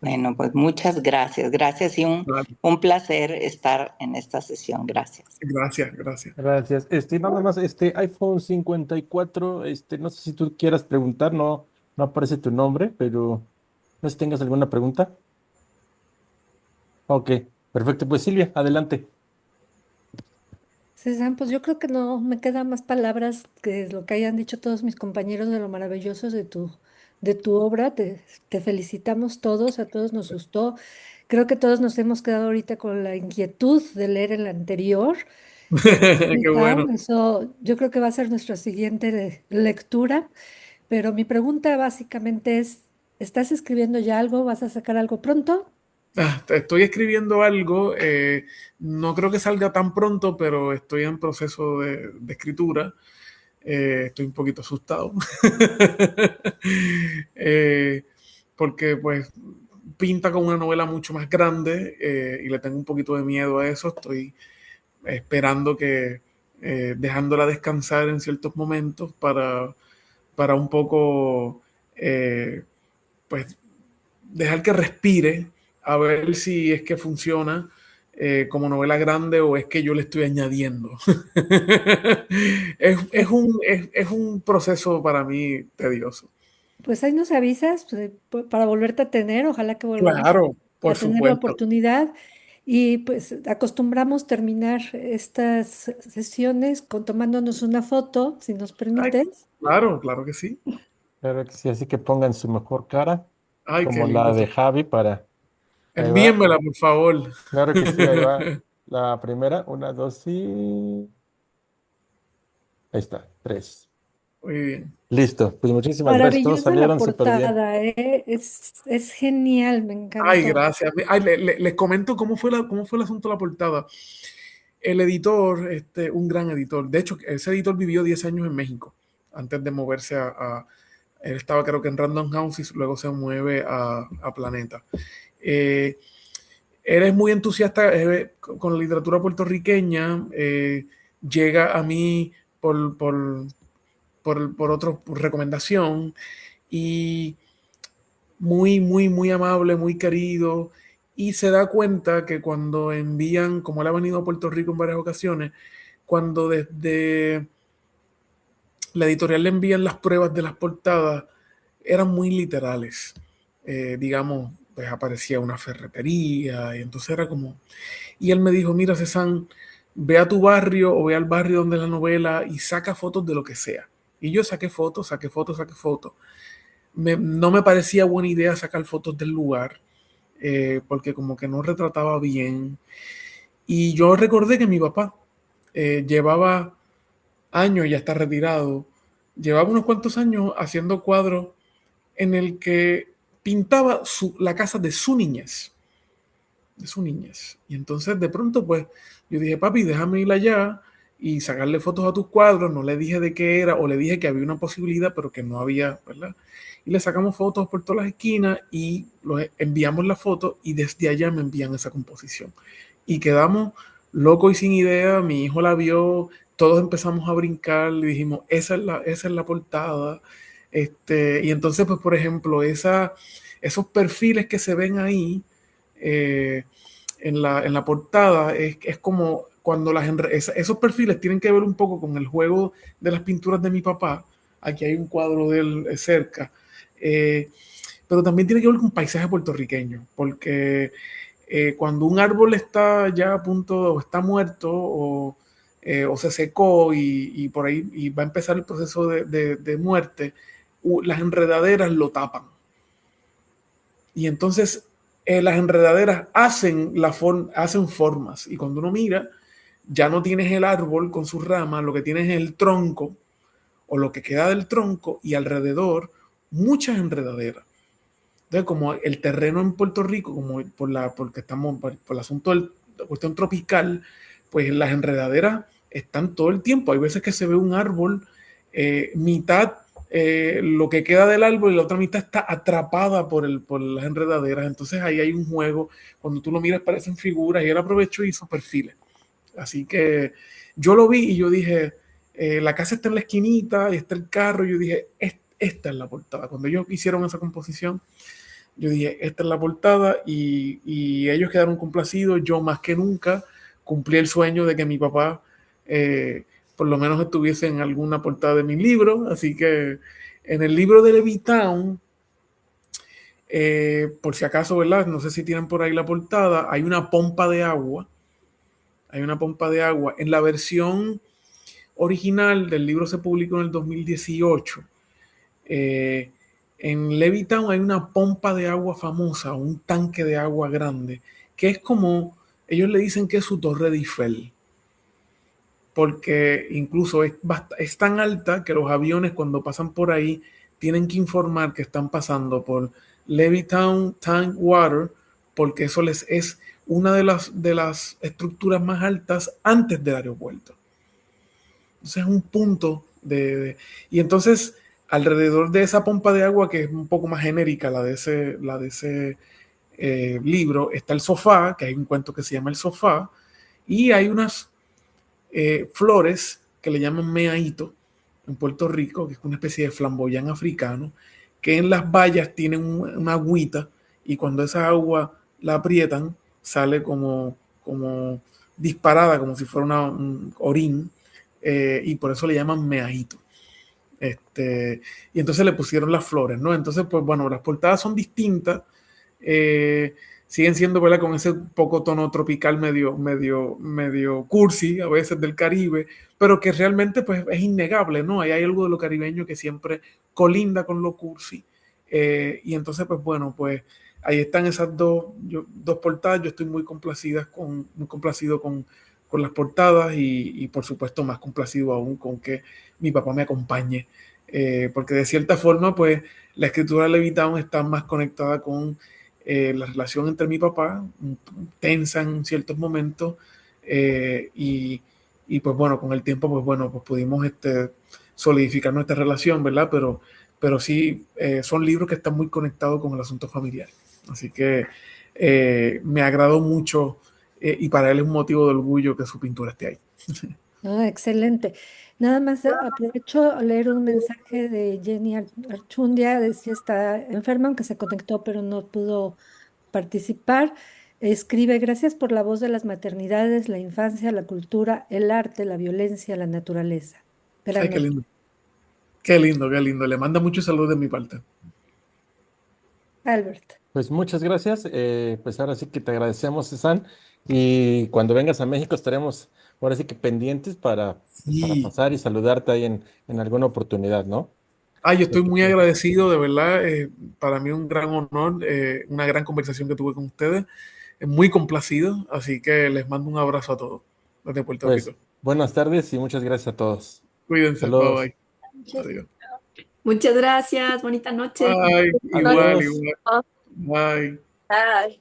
Bueno, pues muchas gracias. Gracias y un placer estar en esta sesión. Gracias. Gracias. Gracias. Nada más, iPhone 54, no sé si tú quieras preguntar, no aparece tu nombre, pero no sé si tengas alguna pregunta. Ok, perfecto. Pues Silvia, adelante. César, pues yo creo que no me quedan más palabras que lo que hayan dicho todos mis compañeros de lo maravillosos de tu obra. Te felicitamos todos, a todos nos gustó. Creo que todos nos hemos quedado ahorita con la inquietud de leer el anterior. Qué bueno. Eso yo creo que va a ser nuestra siguiente lectura. Pero mi pregunta básicamente es, ¿estás escribiendo ya algo? ¿Vas a sacar algo pronto? Estoy escribiendo algo, no creo que salga tan pronto, pero estoy en proceso de escritura. Estoy un poquito asustado porque pues pinta como una novela mucho más grande y le tengo un poquito de miedo a eso. Estoy esperando dejándola descansar en ciertos momentos para un poco pues dejar que respire, a ver si es que funciona como novela grande o es que yo le estoy añadiendo. Es un proceso para mí tedioso. Pues ahí nos avisas para volverte a tener, ojalá que volvamos Claro, por a tener la supuesto. oportunidad. Y pues acostumbramos terminar estas sesiones tomándonos una foto, si nos Ay, permites. claro que sí. Claro que sí, así que pongan su mejor cara, Ay, qué como la lindo. de Javi para... Ahí va. Envíenmela, por favor. Claro que sí, ahí va. La primera, 1, 2 y... Ahí está, 3. Muy bien. Listo, pues muchísimas gracias. Todos Maravillosa la salieron súper bien. portada, ¿eh? Es genial, me Ay, encantó. gracias. Ay, les comento cómo fue el asunto de la portada. El editor, un gran editor. De hecho, ese editor vivió 10 años en México antes de moverse él estaba creo que en Random House y luego se mueve a Planeta. Él es muy entusiasta con la literatura puertorriqueña. Llega a mí por otra recomendación y muy amable, muy querido, y se da cuenta que cuando envían, como él ha venido a Puerto Rico en varias ocasiones, cuando desde la editorial le envían las pruebas de las portadas, eran muy literales. Digamos, pues aparecía una ferretería, y entonces era como... Y él me dijo, mira, César, ve a tu barrio o ve al barrio donde es la novela y saca fotos de lo que sea. Y yo saqué fotos. No me parecía buena idea sacar fotos del lugar, porque como que no retrataba bien. Y yo recordé que mi papá llevaba años, ya está retirado, llevaba unos cuantos años haciendo cuadros en el que pintaba la casa de su niñez. Y entonces de pronto pues yo dije, papi, déjame ir allá y sacarle fotos a tus cuadros. No le dije de qué era, o le dije que había una posibilidad, pero que no había, ¿verdad? Y le sacamos fotos por todas las esquinas y enviamos la foto y desde allá me envían esa composición. Y quedamos locos y sin idea. Mi hijo la vio, todos empezamos a brincar y dijimos, esa es la portada. Y entonces, pues, por ejemplo, esos perfiles que se ven ahí en la portada es como cuando esos perfiles tienen que ver un poco con el juego de las pinturas de mi papá. Aquí hay un cuadro de él cerca. Pero también tiene que ver con un paisaje puertorriqueño, porque cuando un árbol está ya a punto, o está muerto, o se secó y por ahí y va a empezar el proceso de muerte, las enredaderas lo tapan. Y entonces las enredaderas hacen formas, y cuando uno mira, ya no tienes el árbol con sus ramas, lo que tienes es el tronco, o lo que queda del tronco, y alrededor muchas enredaderas. Entonces, como el terreno en Puerto Rico, como porque estamos por el asunto de la cuestión tropical, pues las enredaderas están todo el tiempo. Hay veces que se ve un árbol, mitad lo que queda del árbol y la otra mitad está atrapada por las enredaderas. Entonces ahí hay un juego. Cuando tú lo miras parecen figuras, y él aprovechó y hizo perfiles. Así que yo lo vi y yo dije, la casa está en la esquinita y está el carro. Y yo dije, esta es la portada. Cuando ellos hicieron esa composición, yo dije, esta es la portada, y ellos quedaron complacidos. Yo más que nunca cumplí el sueño de que mi papá por lo menos estuviese en alguna portada de mi libro. Así que en el libro de Levittown, por si acaso, ¿verdad? No sé si tienen por ahí la portada, hay una pompa de agua. Hay una pompa de agua. En la versión original del libro se publicó en el 2018. En Levittown hay una pompa de agua famosa, un tanque de agua grande, que es como, ellos le dicen que es su torre de Eiffel, porque incluso es tan alta que los aviones cuando pasan por ahí tienen que informar que están pasando por Levittown Tank Water, porque eso es una de las estructuras más altas antes del aeropuerto. Entonces es un punto y entonces alrededor de esa pompa de agua, que es un poco más genérica, la de ese libro, está el sofá, que hay un cuento que se llama El Sofá, y hay unas flores que le llaman meaíto en Puerto Rico, que es una especie de flamboyán africano, que en las bayas tienen una agüita, y cuando esa agua la aprietan, sale como disparada, como si fuera un orín, y por eso le llaman meaíto. Y entonces le pusieron las flores, ¿no? Entonces, pues bueno, las portadas son distintas, siguen siendo, ¿verdad? Con ese poco tono tropical medio cursi a veces del Caribe, pero que realmente pues es innegable, ¿no? Ahí hay algo de lo caribeño que siempre colinda con lo cursi. Y entonces, pues bueno, pues ahí están esas dos portadas. Yo estoy muy complacido con las portadas, y por supuesto más complacido aún con que mi papá me acompañe, porque de cierta forma pues la escritura de Levittown está más conectada con la relación entre mi papá, tensa en ciertos momentos, y pues bueno, con el tiempo pues bueno, pues pudimos solidificar nuestra relación, ¿verdad? Pero sí, son libros que están muy conectados con el asunto familiar. Así que me agradó mucho, y para él es un motivo de orgullo que su pintura esté ahí. Excelente. Nada más aprovecho a leer un mensaje de Jenny Archundia. Decía está enferma, aunque se conectó, pero no pudo participar. Escribe, gracias por la voz de las maternidades, la infancia, la cultura, el arte, la violencia, la naturaleza. Gran Ay, qué noche. lindo. Qué lindo, qué lindo. Le manda mucho salud de mi parte. Albert. Pues muchas gracias. Pues ahora sí que te agradecemos, César. Y cuando vengas a México estaremos ahora sí que pendientes para Sí. pasar y saludarte ahí en alguna oportunidad, ¿no? Yo estoy muy agradecido, de verdad. Para mí un gran honor, una gran conversación que tuve con ustedes. Muy complacido, así que les mando un abrazo a todos desde Puerto Pues Rico. buenas tardes y muchas gracias a todos. Cuídense, Saludos. bye bye. Adiós. Muchas gracias, bonita noche. Bye, igual, Adiós. igual. Bye. Ay.